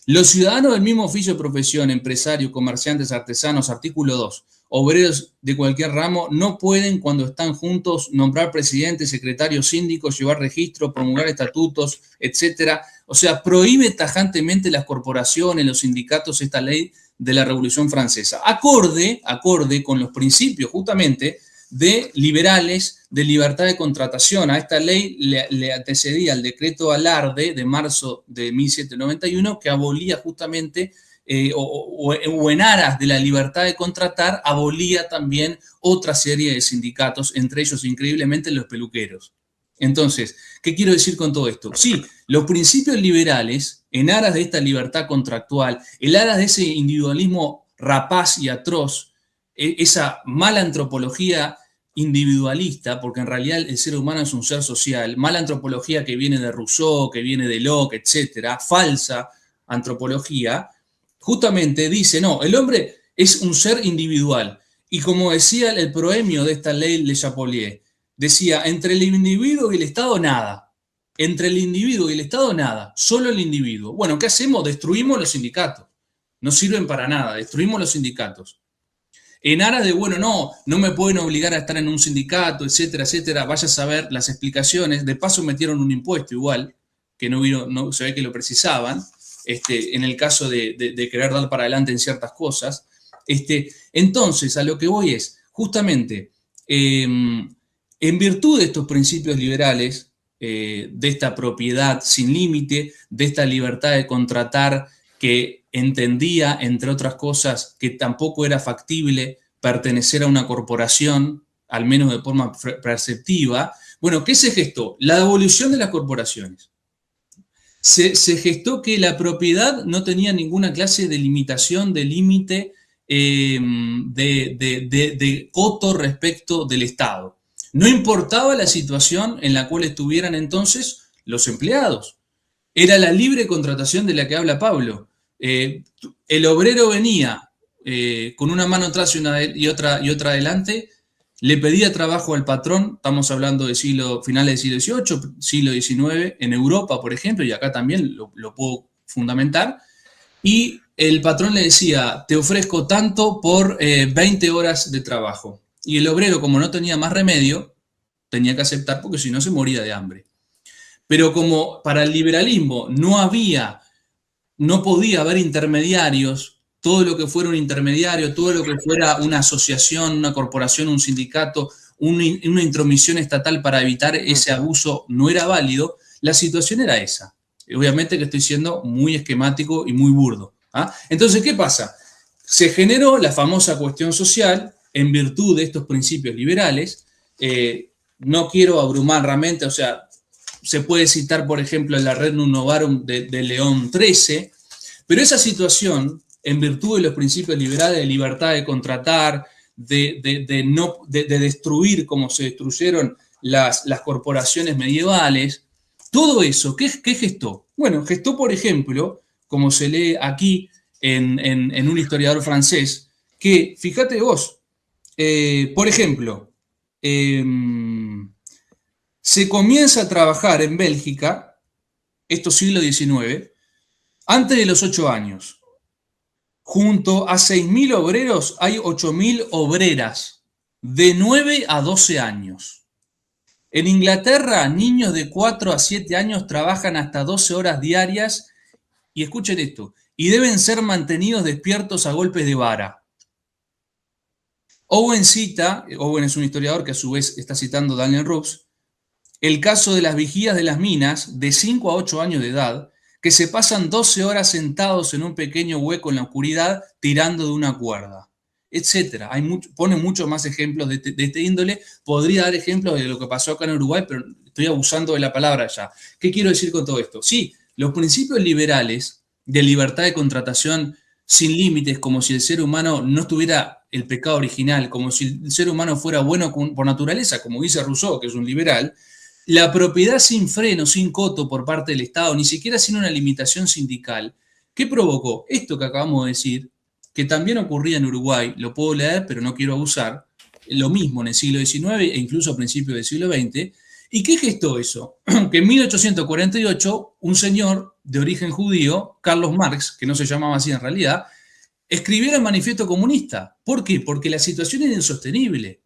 Los ciudadanos del mismo oficio de profesión, empresarios, comerciantes, artesanos, artículo 2, obreros de cualquier ramo, no pueden, cuando están juntos, nombrar presidente, secretario, síndicos, llevar registro, promulgar estatutos, etc. O sea, prohíbe tajantemente las corporaciones, los sindicatos, esta ley de la Revolución Francesa. Acorde con los principios, justamente, de liberales de libertad de contratación. A esta ley le antecedía el decreto Alarde de marzo de 1791, que abolía justamente, o en aras de la libertad de contratar, abolía también otra serie de sindicatos, entre ellos increíblemente los peluqueros. Entonces, ¿qué quiero decir con todo esto? Sí, los principios liberales, en aras de esta libertad contractual, en aras de ese individualismo rapaz y atroz, esa mala antropología individualista, porque en realidad el ser humano es un ser social, mala antropología que viene de Rousseau, que viene de Locke, etcétera, falsa antropología, justamente dice: no, el hombre es un ser individual. Y como decía el proemio de esta ley Le Chapelier, decía: entre el individuo y el Estado nada. Entre el individuo y el Estado nada, solo el individuo. Bueno, ¿qué hacemos? Destruimos los sindicatos. No sirven para nada, destruimos los sindicatos. En aras de, bueno, no me pueden obligar a estar en un sindicato, etcétera, etcétera. Vaya a saber las explicaciones. De paso metieron un impuesto igual, que no se ve que lo precisaban, en el caso de querer dar para adelante en ciertas cosas. Entonces, a lo que voy es, justamente, en virtud de estos principios liberales, de esta propiedad sin límite, de esta libertad de contratar, que entendía, entre otras cosas, que tampoco era factible pertenecer a una corporación, al menos de forma perceptiva. Bueno, ¿qué se gestó? La abolición de las corporaciones. Se gestó que la propiedad no tenía ninguna clase de limitación, de límite, de coto respecto del Estado. No importaba la situación en la cual estuvieran entonces los empleados. Era la libre contratación de la que habla Pablo. El obrero venía con una mano atrás y otra adelante, le pedía trabajo al patrón. Estamos hablando de finales del siglo XVIII, siglo XIX, en Europa, por ejemplo, y acá también lo puedo fundamentar. Y el patrón le decía: te ofrezco tanto por 20 horas de trabajo. Y el obrero, como no tenía más remedio, tenía que aceptar, porque si no se moría de hambre. Pero como para el liberalismo no podía haber intermediarios, todo lo que fuera un intermediario, todo lo que fuera una asociación, una corporación, un sindicato, una intromisión estatal para evitar ese abuso no era válido, la situación era esa. Obviamente que estoy siendo muy esquemático y muy burdo. Entonces, ¿qué pasa? Se generó la famosa cuestión social en virtud de estos principios liberales. No quiero abrumar realmente, o sea, se puede citar, por ejemplo, la Regnum Novarum de León XIII, pero esa situación, en virtud de los principios liberales de libertad de contratar, de destruir como se destruyeron las corporaciones medievales, todo eso, ¿qué gestó? Bueno, gestó, por ejemplo, como se lee aquí en un historiador francés, que, fíjate vos, por ejemplo, se comienza a trabajar en Bélgica, esto siglo XIX, antes de los 8 años. Junto a 6.000 obreros hay 8.000 obreras de 9 a 12 años. En Inglaterra, niños de 4 a 7 años trabajan hasta 12 horas diarias, y escuchen esto, y deben ser mantenidos despiertos a golpes de vara. Owen es un historiador que a su vez está citando Daniel Rooks, el caso de las vigías de las minas de 5 a 8 años de edad que se pasan 12 horas sentados en un pequeño hueco en la oscuridad tirando de una cuerda, etcétera. Pone muchos más ejemplos de este índole. Podría dar ejemplos de lo que pasó acá en Uruguay, pero estoy abusando de la palabra ya. ¿Qué quiero decir con todo esto? Sí, los principios liberales de libertad de contratación sin límites, como si el ser humano no tuviera el pecado original, como si el ser humano fuera bueno por naturaleza, como dice Rousseau, que es un liberal, la propiedad sin freno, sin coto por parte del Estado, ni siquiera sin una limitación sindical, ¿qué provocó? Esto que acabamos de decir, que también ocurría en Uruguay, lo puedo leer, pero no quiero abusar, lo mismo en el siglo XIX e incluso a principios del siglo XX. ¿Y qué gestó eso? Que en 1848 un señor de origen judío, Carlos Marx, que no se llamaba así en realidad, escribiera el manifiesto comunista. ¿Por qué? Porque la situación era insostenible.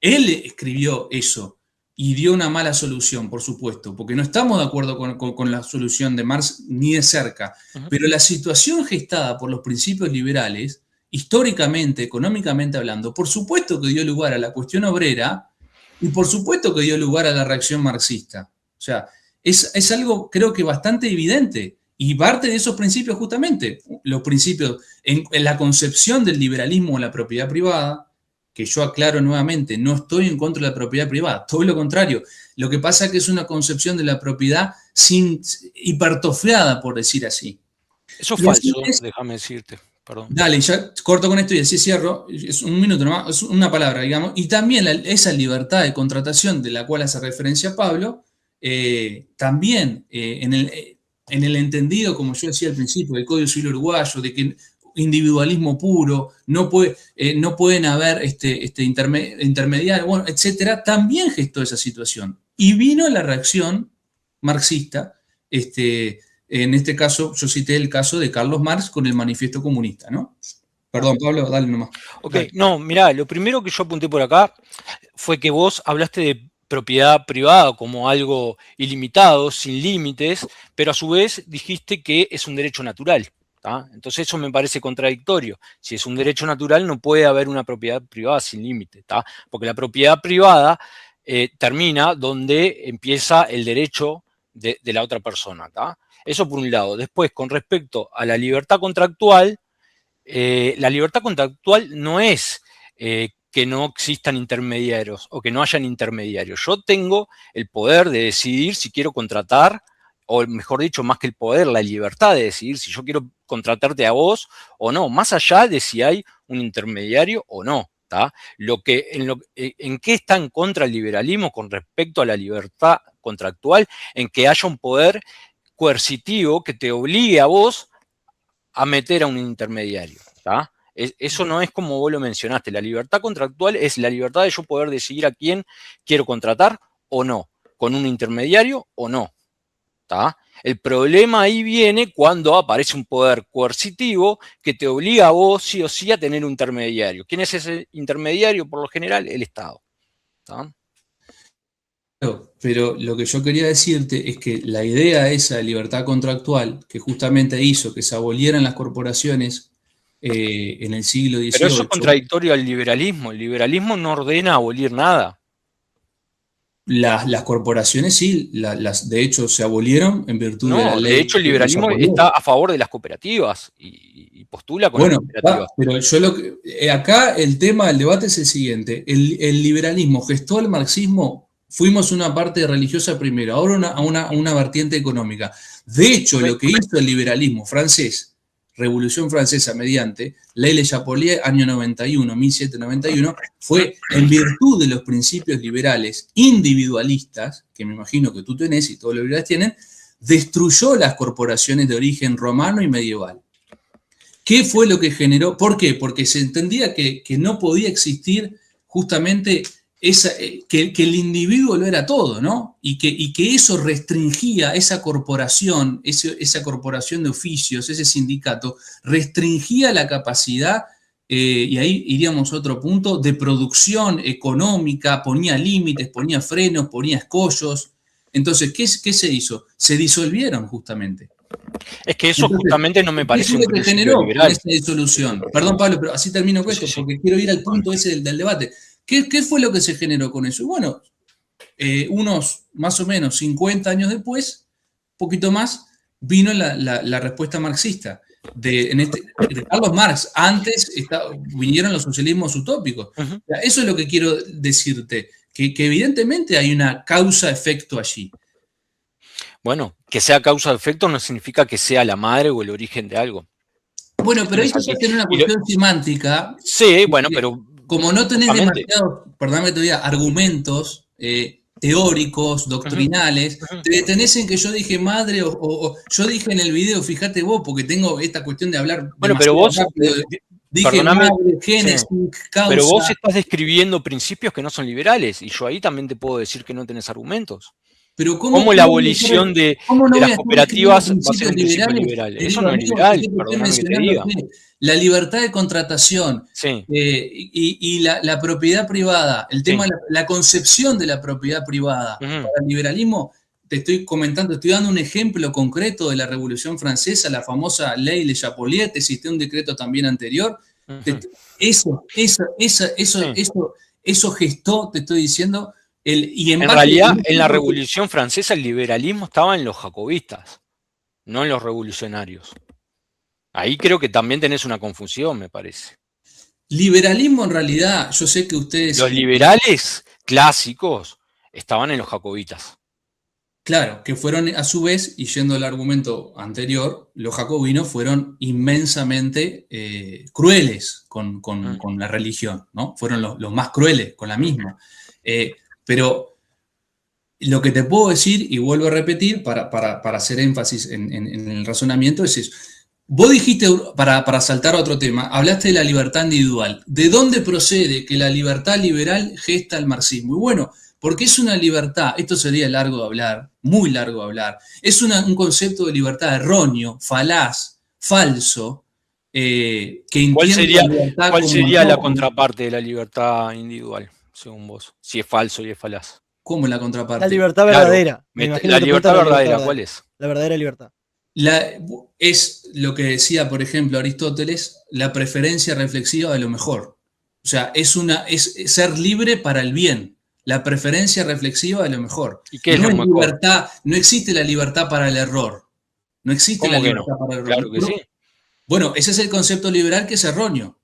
Él escribió eso y dio una mala solución, por supuesto, porque no estamos de acuerdo con la solución de Marx ni de cerca. Pero la situación gestada por los principios liberales, históricamente, económicamente hablando, por supuesto que dio lugar a la cuestión obrera y por supuesto que dio lugar a la reacción marxista. O sea, es algo creo que bastante evidente. Y parte de esos principios justamente, los principios en la concepción del liberalismo o la propiedad privada, que yo aclaro nuevamente, no estoy en contra de la propiedad privada, todo lo contrario. Lo que pasa es que es una concepción de la propiedad hipertrofiada, por decir así. Eso es falso, déjame decirte. Perdón. Dale, ya corto con esto y así cierro. Es un minuto nomás, es una palabra, digamos. Y también esa libertad de contratación de la cual hace referencia Pablo, también en el entendido, como yo decía al principio, del Código Civil uruguayo, de que individualismo puro, no pueden haber intermediarios, bueno, etcétera, también gestó esa situación. Y vino la reacción marxista, en este caso, yo cité el caso de Carlos Marx con el manifiesto comunista, ¿no? Perdón, Pablo, dale nomás. Ok, dale. No, mirá, lo primero que yo apunté por acá fue que vos hablaste de propiedad privada como algo ilimitado, sin límites, pero a su vez dijiste que es un derecho natural. ¿tá? Entonces eso me parece contradictorio. Si es un derecho natural, no puede haber una propiedad privada sin límite, porque la propiedad privada termina donde empieza el derecho de la otra persona. ¿tá? Eso por un lado. Después, con respecto a la libertad contractual no es que no existan intermediarios o que no hayan intermediarios. Yo tengo el poder de decidir si quiero contratar, o mejor dicho, más que el poder, la libertad de decidir si yo quiero contratarte a vos o no, más allá de si hay un intermediario o no. ¿tá? ¿En qué está en contra el liberalismo con respecto a la libertad contractual? En que haya un poder coercitivo que te obligue a vos a meter a un intermediario. ¿tá? Eso no es como vos lo mencionaste. La libertad contractual es la libertad de yo poder decidir a quién quiero contratar o no, con un intermediario o no. ¿tá? El problema ahí viene cuando aparece un poder coercitivo que te obliga a vos sí o sí a tener un intermediario. ¿Quién es ese intermediario? Por lo general, el Estado. ¿tá? Pero lo que yo quería decirte es que la idea esa de libertad contractual, que justamente hizo que se abolieran las corporaciones en el siglo XVIII... Pero eso es contradictorio al liberalismo. El liberalismo no ordena abolir nada. Las corporaciones sí, de hecho se abolieron en virtud de la ley. De hecho el liberalismo está a favor de las cooperativas y postula con las cooperativas. Pero yo acá el tema del debate es el siguiente. El liberalismo gestó el marxismo. Fuimos una parte religiosa primero, ahora una vertiente económica. De hecho, lo que hizo el liberalismo francés, Revolución Francesa mediante Ley Le Chapelier, año 91, 1791, fue en virtud de los principios liberales individualistas, que me imagino que tú tenés y todos los liberales tienen, destruyó las corporaciones de origen romano y medieval. ¿Qué fue lo que generó? ¿Por qué? Porque se entendía que no podía existir justamente que el individuo lo era todo, ¿no? Y que eso restringía esa corporación de oficios, ese sindicato, restringía la capacidad, y ahí iríamos a otro punto, de producción económica, ponía límites, ponía frenos, ponía escollos. Entonces, ¿qué se hizo? Se disolvieron justamente. Es que eso justamente no me parece un principio que generó liberal. esta disolución. Perdón, Pablo, pero así termino con esto, porque quiero ir al punto ese del debate. ¿Qué fue lo que se generó con eso? Bueno, unos más o menos 50 años después, un poquito más, vino la respuesta marxista de Carlos Marx. Antes vinieron los socialismos utópicos. Uh-huh. Eso es lo que quiero decirte, que evidentemente hay una causa-efecto allí. Bueno, que sea causa-efecto no significa que sea la madre o el origen de algo. Bueno, pero ahí se tiene una cuestión semántica. Sí, bueno, pero... Como no tenés demasiados, perdóname que te diga, argumentos teóricos, doctrinales, te detenés en que yo dije madre o yo dije en el video, fíjate vos, porque tengo esta cuestión de hablar. Bueno, pero vos, dije madre, génesis, causa. Pero vos estás describiendo principios que no son liberales, y yo ahí también te puedo decir que no tenés argumentos. Pero ¿Cómo la abolición de las cooperativas va a ser un principio liberal? Eso no es liberal, perdóname que te diga. La libertad de contratación sí. y la propiedad privada, el tema de la concepción de la propiedad privada. Para el liberalismo, te estoy comentando, estoy dando un ejemplo concreto de la Revolución Francesa, la famosa ley Le Chapelier, existe un decreto también anterior. Eso gestó, te estoy diciendo. En realidad, en la Revolución Francesa el liberalismo estaba en los jacobitas, no en los revolucionarios. Ahí creo que también tenés una confusión, me parece. Liberalismo en realidad, yo sé que ustedes... Los liberales clásicos estaban en los jacobitas. Claro, que fueron a su vez, y yendo al argumento anterior, los jacobinos fueron inmensamente crueles con la religión, ¿no? Fueron los más crueles con la misma. Pero lo que te puedo decir, y vuelvo a repetir para hacer énfasis en el razonamiento, es eso. Vos dijiste, para saltar a otro tema, hablaste de la libertad individual. ¿De dónde procede que la libertad liberal gesta el marxismo? Y bueno, porque es una libertad, esto sería largo de hablar, muy largo de hablar, es un concepto de libertad erróneo, falaz, falso, que entiende ¿Cuál sería la contraparte de la libertad individual? Según vos, si es falso y es falaz. ¿Cómo la contraparte? La libertad verdadera. Claro, la libertad verdadera, ¿cuál es? La verdadera libertad. Es lo que decía, por ejemplo, Aristóteles, la preferencia reflexiva de lo mejor. O sea, es ser libre para el bien, la preferencia reflexiva de lo mejor. ¿Y qué es lo mejor? Libertad, no existe la libertad para el error. No existe la libertad para el error. Claro que sí. Bueno, ese es el concepto liberal que es erróneo.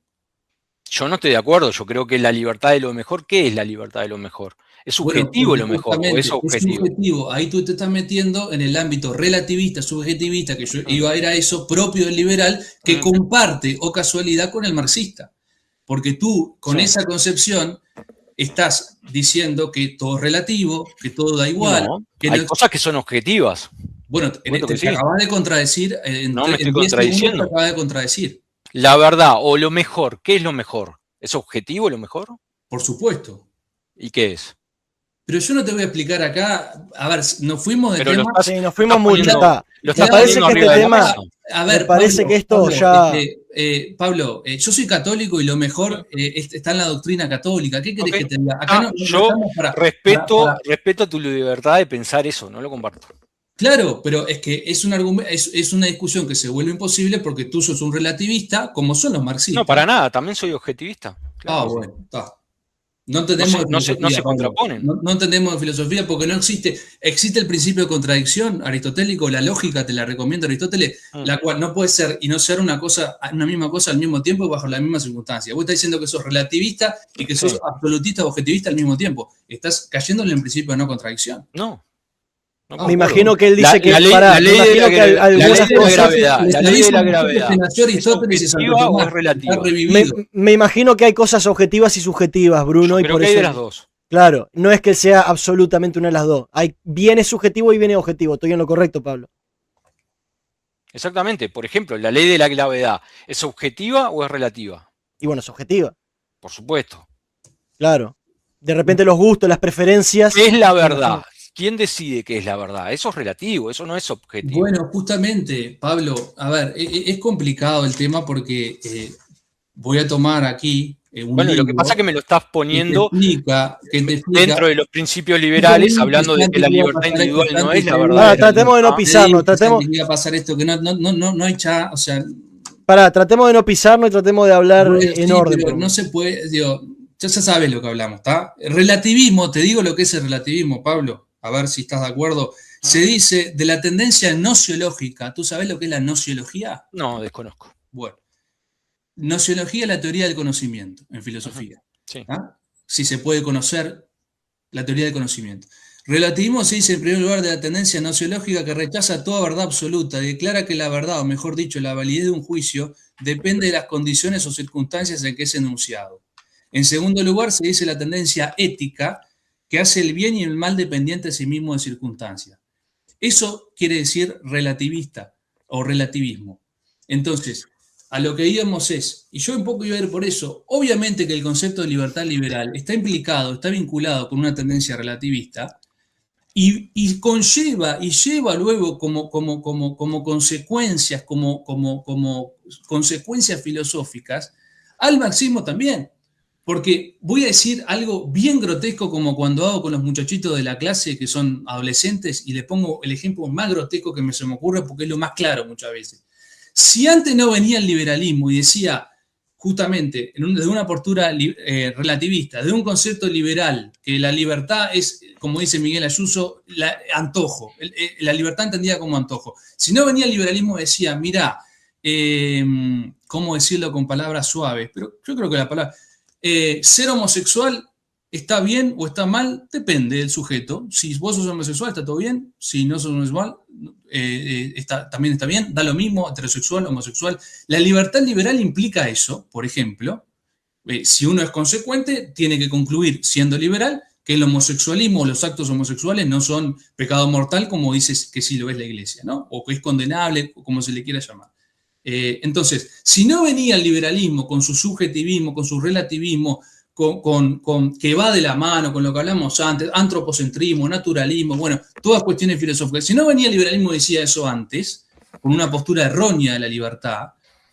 Yo no estoy de acuerdo, yo creo que la libertad de lo mejor, ¿qué es la libertad de lo mejor? ¿Es subjetivo lo mejor o es objetivo? Es subjetivo, ahí tú te estás metiendo en el ámbito relativista, subjetivista, que yo iba a ir a eso, propio del liberal, que comparte, o casualidad, con el marxista. Porque tú, con esa concepción, estás diciendo que todo es relativo, que todo da igual. No, hay cosas que son objetivas. Bueno, te acabas de contradecir. No me estoy contradiciendo. Te acabas de contradecir. La verdad o lo mejor, ¿qué es lo mejor? ¿Es objetivo lo mejor? Por supuesto. ¿Y qué es? Pero yo no te voy a explicar acá. A ver, nos fuimos de tema. Sí, nos fuimos mucho. Me parece que este tema. A ver, me parece que esto ya. Pablo, yo soy católico y lo mejor está en la doctrina católica. ¿Qué querés que te diga? Acá yo respeto tu libertad de pensar eso, no lo comparto. Claro, pero es que es una discusión que se vuelve imposible porque tú sos un relativista, como son los marxistas. No, para nada, también soy objetivista. Claro, bueno, está. No entendemos no se contraponen. No entendemos de filosofía porque no existe el principio de contradicción aristotélico, la lógica te la recomienda Aristóteles, la cual no puede ser y no ser una misma cosa al mismo tiempo bajo la misma circunstancia. Vos estás diciendo que sos relativista y que sos absolutista o objetivista al mismo tiempo. Estás cayéndole en el principio de no contradicción. No. Me imagino que él dice que la ley de la gravedad. La ley de la gravedad. ¿Es objetiva o es relativa? Me imagino que hay cosas objetivas y subjetivas, Bruno. Creo que hay de las dos. Claro, no es que sea absolutamente una de las dos. Hay bienes subjetivo y bienes objetivo. Estoy en lo correcto, Pablo. Exactamente. Por ejemplo, la ley de la gravedad, ¿es objetiva o es relativa? Y bueno, es objetiva. Por supuesto. Claro. De repente los gustos, las preferencias. ¿Qué es la verdad? ¿Quién decide qué es la verdad? Eso es relativo, eso no es objetivo. Bueno, justamente, Pablo, a ver, es complicado el tema porque voy a tomar aquí Bueno, lo que pasa es que me lo estás poniendo dentro de los principios liberales, hablando de que la libertad individual no es la verdad. Tratemos de no pisarnos, tratemos. Pasar esto, que no hay o sea. Tratemos de no pisarnos y tratemos de hablar en orden. Pero no se puede, digo, ya sabes lo que hablamos, ¿está? Relativismo, te digo lo que es el relativismo, Pablo, a ver si estás de acuerdo. Se dice de la tendencia nociológica. ¿Tú sabes lo que es la nociología? No, desconozco. Bueno. Nociología es la teoría del conocimiento en filosofía. Sí. Si se puede conocer la teoría del conocimiento. Relativismo se dice en primer lugar de la tendencia nociológica que rechaza toda verdad absoluta, declara que la verdad, o mejor dicho, la validez de un juicio, depende de las condiciones o circunstancias en que es enunciado. En segundo lugar se dice la tendencia ética que hace el bien y el mal dependiente de sí mismo de circunstancias. Eso quiere decir relativista o relativismo. Entonces, a lo que íbamos es, y yo un poco iba a ir por eso, obviamente que el concepto de libertad liberal está implicado, está vinculado con una tendencia relativista y conlleva y lleva luego como consecuencias, como consecuencias filosóficas al marxismo también. Porque voy a decir algo bien grotesco como cuando hago con los muchachitos de la clase que son adolescentes y les pongo el ejemplo más grotesco que se me ocurre porque es lo más claro muchas veces. Si antes no venía el liberalismo y decía justamente desde una postura relativista, de un concepto liberal, que la libertad es, como dice Miguel Ayuso, antojo, la libertad entendida como antojo. Si no venía el liberalismo decía, mira, ¿cómo decirlo con palabras suaves? Pero yo creo que la palabra... ser homosexual está bien o está mal, depende del sujeto. Si vos sos homosexual, está todo bien. Si no sos homosexual, también está bien. Da lo mismo, heterosexual, homosexual. La libertad liberal implica eso, por ejemplo. Si uno es consecuente, tiene que concluir, siendo liberal, que el homosexualismo o los actos homosexuales no son pecado mortal, como dices que sí lo es la Iglesia, ¿no? O que es condenable, como se le quiera llamar. Entonces, si no venía el liberalismo con su subjetivismo, con su relativismo, que va de la mano con lo que hablamos antes, antropocentrismo, naturalismo, bueno, todas cuestiones filosóficas. Si no venía el liberalismo, decía eso antes, con una postura errónea de la libertad,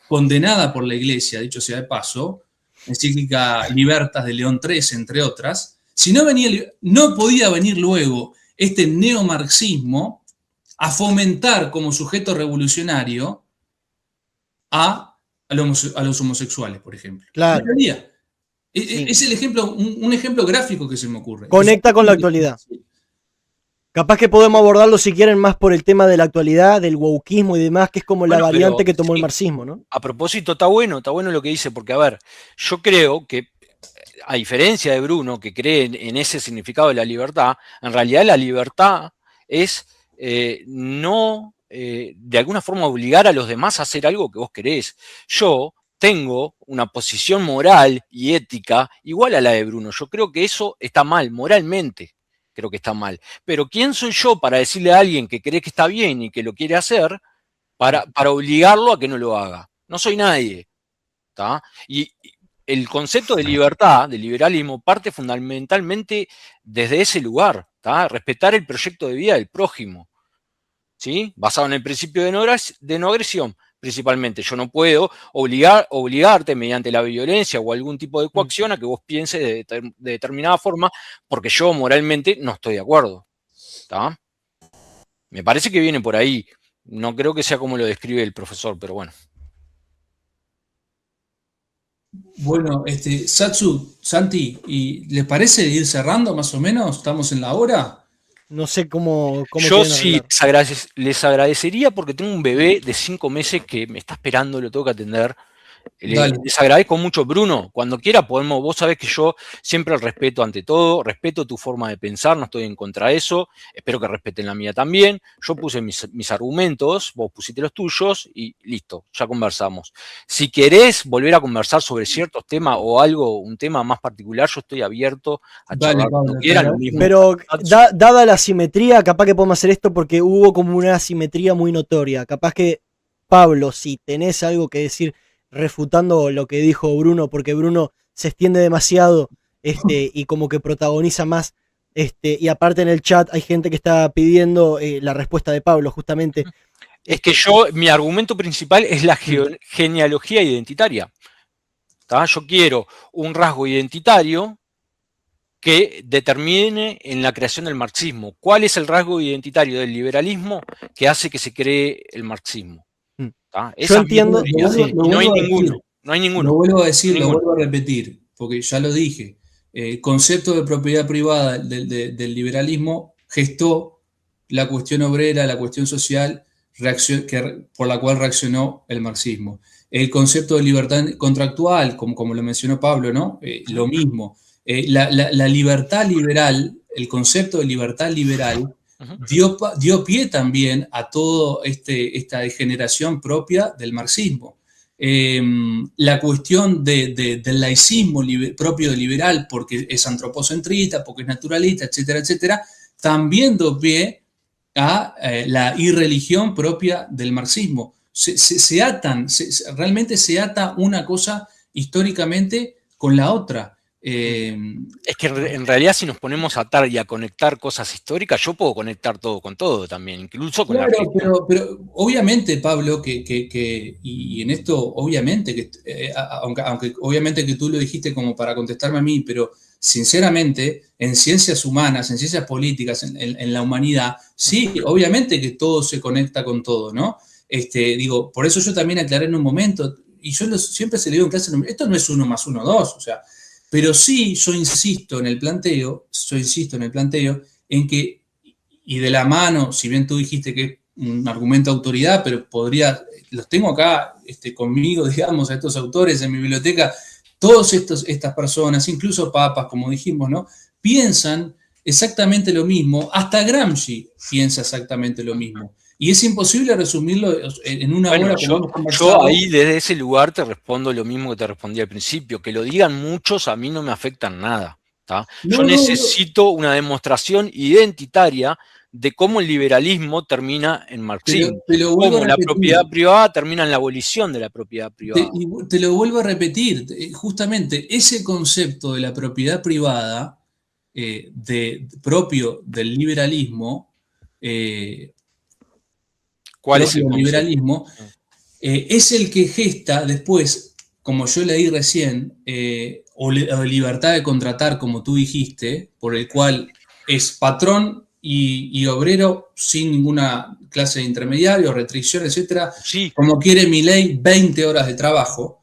condenada por la Iglesia, dicho sea de paso, encíclica Libertas de León XIII, entre otras, si no venía, no podía venir luego este neomarxismo a fomentar como sujeto revolucionario a los homosexuales, por ejemplo. Claro. Sí. Es el ejemplo, un ejemplo gráfico que se me ocurre. Conecta con la actualidad. Sí. Capaz que podemos abordarlo si quieren más por el tema de la actualidad, del wokismo y demás, que es como la variante que tomó el marxismo, ¿no? A propósito, está bueno lo que dice, porque a ver, yo creo que, a diferencia de Bruno, que cree en ese significado de la libertad, en realidad la libertad es no de alguna forma obligar a los demás a hacer algo que vos querés. Yo tengo una posición moral y ética igual a la de Bruno. Yo creo que eso está mal, moralmente creo que está mal. Pero ¿quién soy yo para decirle a alguien que cree que está bien y que lo quiere hacer para obligarlo a que no lo haga? No soy nadie. ¿Tá? Y el concepto de libertad, de liberalismo, parte fundamentalmente desde ese lugar, ¿tá? Respetar el proyecto de vida del prójimo, ¿sí? Basado en el principio de no agresión, principalmente. Yo no puedo obligarte mediante la violencia o algún tipo de coacción a que vos pienses de determinada forma, porque yo moralmente no estoy de acuerdo, ¿tá? Me parece que viene por ahí. No creo que sea como lo describe el profesor, pero bueno. Bueno, Satsu, Santi, ¿y les parece ir cerrando más o menos? ¿Estamos en la hora? No sé cómo yo sí les agradecería porque tengo un bebé de 5 meses que me está esperando, lo tengo que atender. Les agradezco mucho, Bruno. Cuando quiera podemos, vos sabés que yo siempre el respeto ante todo, respeto tu forma de pensar, no estoy en contra de eso, espero que respeten la mía también. Yo puse mis argumentos, vos pusiste los tuyos y listo, ya conversamos. Si querés volver a conversar sobre ciertos temas o un tema más particular, yo estoy abierto a charlar cuando quieran. Lo mismo. Pero dada la simetría, capaz que podemos hacer esto porque hubo como una simetría muy notoria. Capaz que, Pablo, si tenés algo que decir refutando lo que dijo Bruno, porque Bruno se extiende demasiado y como que protagoniza más, y aparte en el chat hay gente que está pidiendo la respuesta de Pablo, justamente. Es que mi argumento principal es la genealogía identitaria. ¿tá? Yo quiero un rasgo identitario que determine en la creación del marxismo. ¿Cuál es el rasgo identitario del liberalismo que hace que se cree el marxismo? ¿Tá? Yo entiendo. Y no hay ninguno. No hay ninguno. Lo vuelvo a decir, lo vuelvo a repetir, porque ya lo dije. El concepto de propiedad privada del liberalismo gestó la cuestión obrera, la cuestión social, por la cual reaccionó el marxismo. El concepto de libertad contractual, como lo mencionó Pablo, ¿no? Lo mismo. La libertad liberal, el concepto de libertad liberal, dio pie también a toda esta degeneración propia del marxismo. La cuestión del laicismo propio de liberal, porque es antropocentrista, porque es naturalista, etcétera, etcétera, también dio pie a la irreligión propia del marxismo. Realmente se ata una cosa históricamente con la otra. Es que en realidad si nos ponemos a atar y a conectar cosas históricas, yo puedo conectar todo con todo también, incluso con la religión. Pero obviamente, Pablo, y en esto obviamente, aunque obviamente que tú lo dijiste como para contestarme a mí, pero sinceramente, en ciencias humanas, en ciencias políticas, en la humanidad, sí, obviamente que todo se conecta con todo, ¿no? Digo, por eso yo también aclaré en un momento, y yo siempre se le digo en clase, esto no es 1 más 1, 2, o sea, pero sí yo insisto en el planteo, en que, y de la mano, si bien tú dijiste que es un argumento de autoridad, pero los tengo acá conmigo, digamos, a estos autores en mi biblioteca, todas estas personas, incluso papas, como dijimos, ¿no? Piensan exactamente lo mismo, hasta Gramsci piensa exactamente lo mismo. Y es imposible resumirlo en una hora como hemos conversado. Yo ahí desde ese lugar te respondo lo mismo que te respondí al principio, que lo digan muchos a mí no me afectan nada. Yo necesito una demostración identitaria de cómo el liberalismo termina en marxismo, cómo la propiedad privada termina en la abolición de la propiedad privada. Te lo vuelvo a repetir, justamente ese concepto de la propiedad privada propio del liberalismo, ¿cuál es el liberalismo? Es el que gesta después, como yo leí recién, o libertad de contratar, como tú dijiste, por el cual es patrón y obrero sin ninguna clase de intermediario, restricción, etcétera. Sí. Como quiere Milei, 20 horas de trabajo.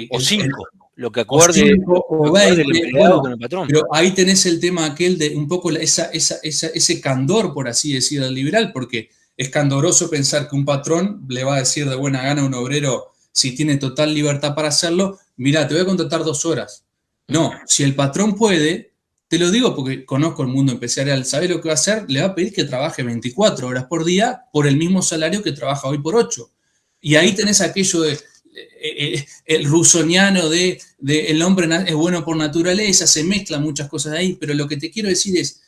O 5, lo que acuerde o 20, el empleado con el patrón. Pero ahí tenés el tema aquel de un poco ese candor, por así decir, del liberal, porque es candoroso pensar que un patrón le va a decir de buena gana a un obrero, si tiene total libertad para hacerlo, mira, te voy a contratar 2 horas. No, si el patrón puede, te lo digo porque conozco el mundo empresarial, ¿sabes lo que va a hacer? Le va a pedir que trabaje 24 horas por día por el mismo salario que trabaja hoy por 8. Y ahí tenés aquello de el rusoniano de el hombre es bueno por naturaleza, se mezclan muchas cosas ahí, pero lo que te quiero decir es,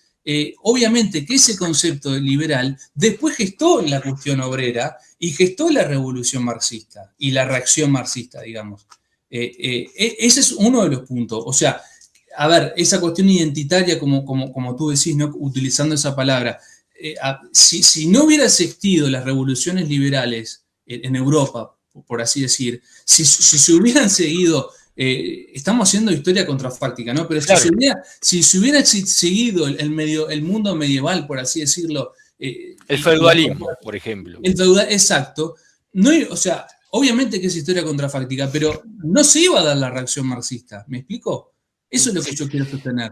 obviamente que ese concepto de liberal después gestó la cuestión obrera y gestó la revolución marxista y la reacción marxista, digamos. Ese es uno de los puntos. O sea, a ver, esa cuestión identitaria, como tú decís, ¿no? Utilizando esa palabra, si no hubiera existido las revoluciones liberales en Europa, por así decir, si se hubieran seguido, estamos haciendo historia contrafáctica, ¿no? Pero claro, si se hubiera seguido el mundo medieval, por así decirlo. El feudalismo, por ejemplo. Exacto. No, o sea, obviamente que es historia contrafáctica, pero no se iba a dar la reacción marxista. ¿Me explico? Eso es lo que yo quiero sostener.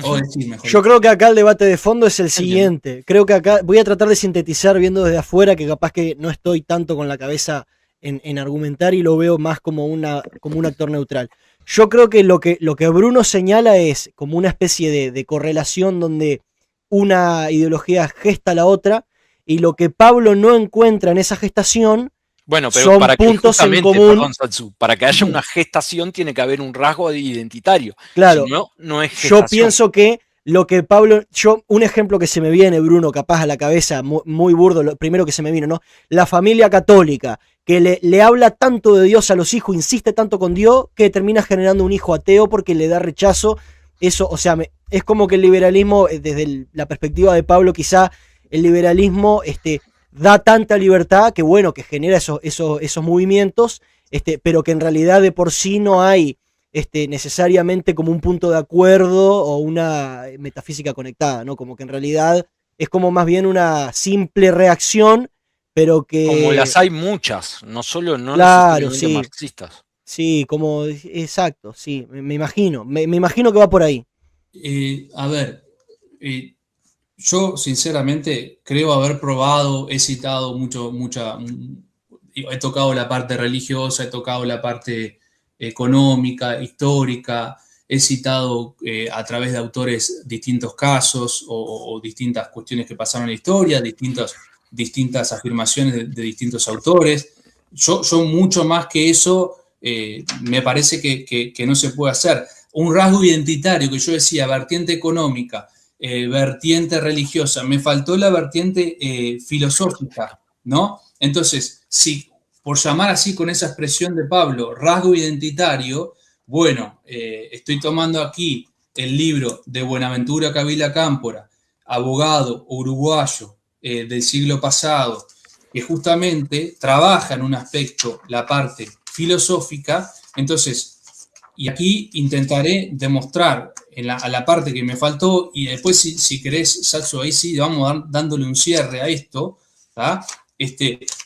O decir mejor. Yo creo que acá el debate de fondo es el siguiente. Creo que acá voy a tratar de sintetizar viendo desde afuera, que capaz que no estoy tanto con la cabeza en argumentar y lo veo más como un actor neutral. Yo creo que lo que Bruno señala es como una especie de correlación donde una ideología gesta a la otra, y lo que Pablo no encuentra en esa gestación pero son para puntos en común. Perdón, Satsu, para que haya una gestación tiene que haber un rasgo identitario. Claro, si no, no es gestación. Yo pienso que lo que Pablo, un ejemplo que se me viene, Bruno, capaz a la cabeza, muy burdo, lo primero que se me vino, ¿no? La familia católica, que le habla tanto de Dios a los hijos, insiste tanto con Dios, que termina generando un hijo ateo porque le da rechazo. Eso, o sea, es como que el liberalismo, desde la perspectiva de Pablo, quizá el liberalismo da tanta libertad que, bueno, que genera esos movimientos, pero que en realidad de por sí no hay necesariamente como un punto de acuerdo o una metafísica conectada, ¿no? Como que en realidad es como más bien una simple reacción, pero Como que... las hay muchas, no Claro, necesariamente sí, marxistas. sí, como... Exacto, sí, me imagino, me imagino que va por ahí. A ver, yo sinceramente creo haber probado, he citado he tocado la parte religiosa, he tocado la parte económica, histórica, he citado a través de autores distintos casos o distintas cuestiones que pasaron en la historia, distintas afirmaciones de distintos autores. Yo mucho más que eso me parece que no se puede hacer. Un rasgo identitario que yo decía, vertiente económica, vertiente religiosa, me faltó la vertiente filosófica, ¿no? Entonces, si por llamar así con esa expresión de Pablo, rasgo identitario, bueno, estoy tomando aquí el libro de Buenaventura Kabila Cámpora, abogado uruguayo del siglo pasado, que justamente trabaja en un aspecto la parte filosófica, entonces, y aquí intentaré demostrar a la parte que me faltó, y después si querés, Saxo, ahí sí vamos dándole un cierre a esto, ¿tá?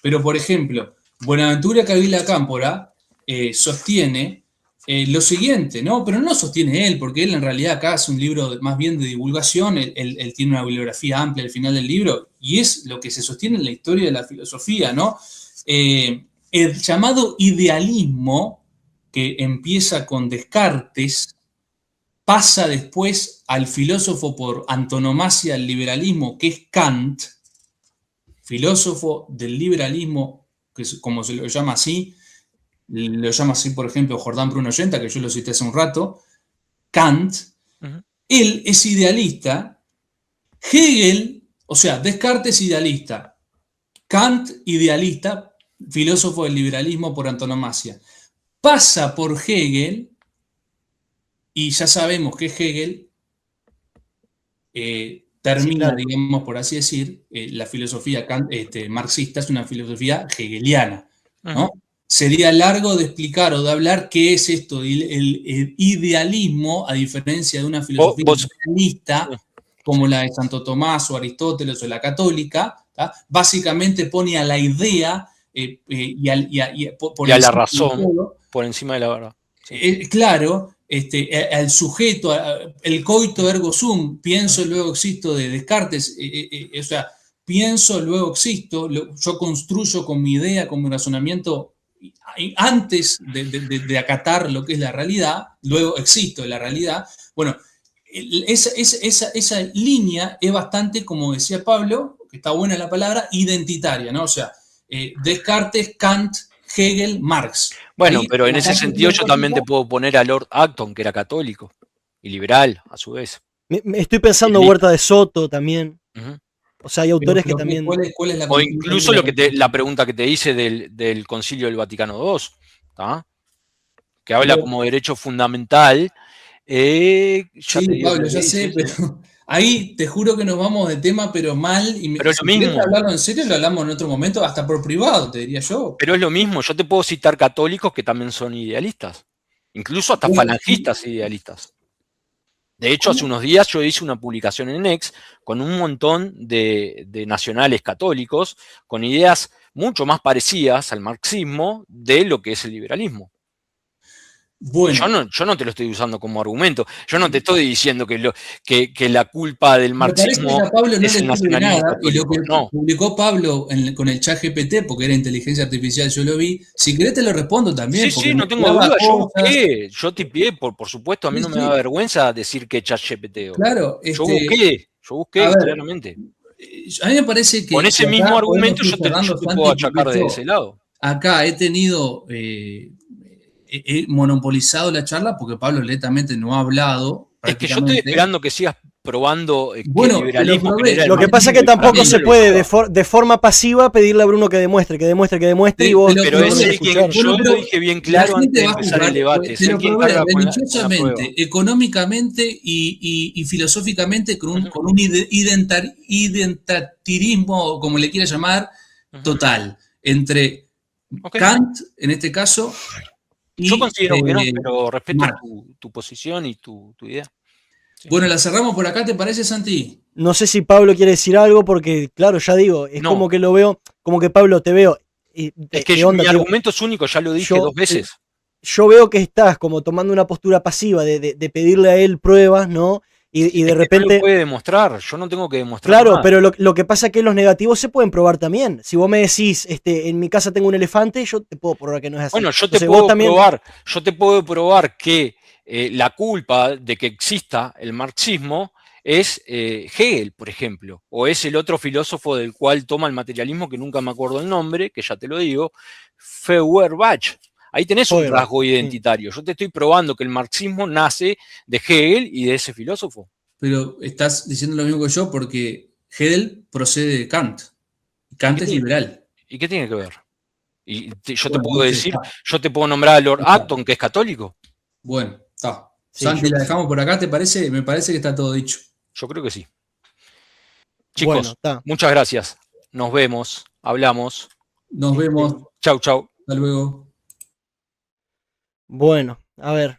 Pero por ejemplo, Buenaventura Kabila Cámpora sostiene lo siguiente, ¿no? Pero no sostiene él, porque él en realidad acá hace un libro más bien de divulgación, él tiene una bibliografía amplia al final del libro, y es lo que se sostiene en la historia de la filosofía, ¿no? El llamado idealismo, que empieza con Descartes, pasa después al filósofo por antonomasia del liberalismo, que es Kant, filósofo del liberalismo, que es como se lo llama así, por ejemplo, Jordán Bruno Ollenta, que yo lo cité hace un rato, Kant, él es idealista, Hegel, o sea, Descartes idealista, Kant idealista, filósofo del liberalismo por antonomasia. Pasa por Hegel, y ya sabemos que Hegel termina, sí, claro, digamos, por así decir, la filosofía marxista es una filosofía hegeliana, ¿no? Sería largo de explicar o de hablar qué es esto, el idealismo, a diferencia de una filosofía idealista como la de Santo Tomás o Aristóteles o la católica, ¿tá? Básicamente pone a la idea y a la razón por encima de la verdad. Sí. Claro, al sujeto, el coito ergo sum, pienso luego existo de Descartes, o sea, pienso luego existo, yo construyo con mi idea, con mi razonamiento, antes de acatar lo que es la realidad, luego existo en la realidad. Bueno, esa línea es bastante, como decía Pablo, que está buena la palabra, identitaria, ¿no? O sea, Descartes, Kant, Hegel, Marx. Bueno, ahí, pero en ese sentido yo también te puedo poner a Lord Acton, que era católico y liberal, a su vez. Estoy pensando en Huerta de Soto también. O sea, hay autores que también... ¿Cuál es la o incluso la pregunta que te hice del Concilio del Vaticano II, ¿tá? Que habla como derecho fundamental. Sí, Pablo, ya sé, pero ahí te juro que nos vamos de tema, pero mal. Pero es lo mismo. Hablarlo en serio, lo hablamos en otro momento, hasta por privado, te diría yo. Pero es lo mismo, yo te puedo citar católicos que también son idealistas. Incluso hasta falangistas idealistas. De hecho, hace unos días yo hice una publicación en X con un montón de nacionales católicos con ideas mucho más parecidas al marxismo de lo que es el liberalismo. Bueno. Yo no te lo estoy usando como argumento. Yo no te estoy diciendo que la culpa del marxismo es el nacionalismo católico. Y lo que publicó Pablo con el chat GPT, porque era inteligencia artificial, yo lo vi. Si querés te lo respondo también. Sí, no tengo duda. Yo tipié, por supuesto, a mí no me da vergüenza decir que chat GPT. Claro. Yo busqué claramente. A mí me parece que... Con ese mismo argumento yo te puedo achacar de ese lado. Acá he tenido... he monopolizado la charla porque Pablo lentamente no ha hablado. Es que yo estoy esperando que sigas probando bueno, liberalismo. Lo que pasa es que tampoco se puede de forma pasiva pedirle a Bruno que demuestre y vos... Pero es el que yo lo dije bien claro antes de empezar el debate. Religiosamente, económicamente y filosóficamente con un identatirismo, como le quiera llamar, total, entre Ok. Kant, en este caso, y Yo considero que no, pero respeto Marx. tu posición y tu idea. Sí. Bueno, la cerramos por acá, ¿te parece, Santi? No sé si Pablo quiere decir algo, porque, claro, ya digo, es No, como que lo veo, como que Pablo, te veo. es que ¿Qué onda? mi Te digo, argumento es único, ya lo dije yo, 2 veces. yo veo que estás como tomando una postura pasiva de pedirle a él pruebas, ¿no? Y de Es que no lo repente, puede demostrar, yo no tengo que demostrar claro, nada. pero lo que pasa es que los negativos se pueden probar también. Si vos me decís, en mi casa tengo un elefante, yo te puedo probar que no es así. Bueno, Entonces vos también, yo te puedo probar que la culpa de que exista el marxismo es Hegel, por ejemplo, o es el otro filósofo del cual toma el materialismo, que nunca me acuerdo el nombre, que ya te lo digo, Feuerbach. Ahí tenés un Feuerbach, rasgo sí. identitario. Yo te estoy probando que el marxismo nace de Hegel y de ese filósofo. Pero estás diciendo lo mismo que yo porque Hegel procede de Kant. ¿Y Kant qué es tiene, liberal. y qué tiene que ver? Yo te Bueno, puedo no sé, decir, está. yo te puedo nombrar a Lord Está. Acton, que es católico. Bueno, está. Sí, Santi, la dejamos por acá, ¿te parece? Me parece que está todo dicho. Yo creo que sí. bueno, Chicos, está. muchas gracias. Nos vemos, hablamos. Nos vemos. Chau, chau. Hasta luego. Bueno, a ver,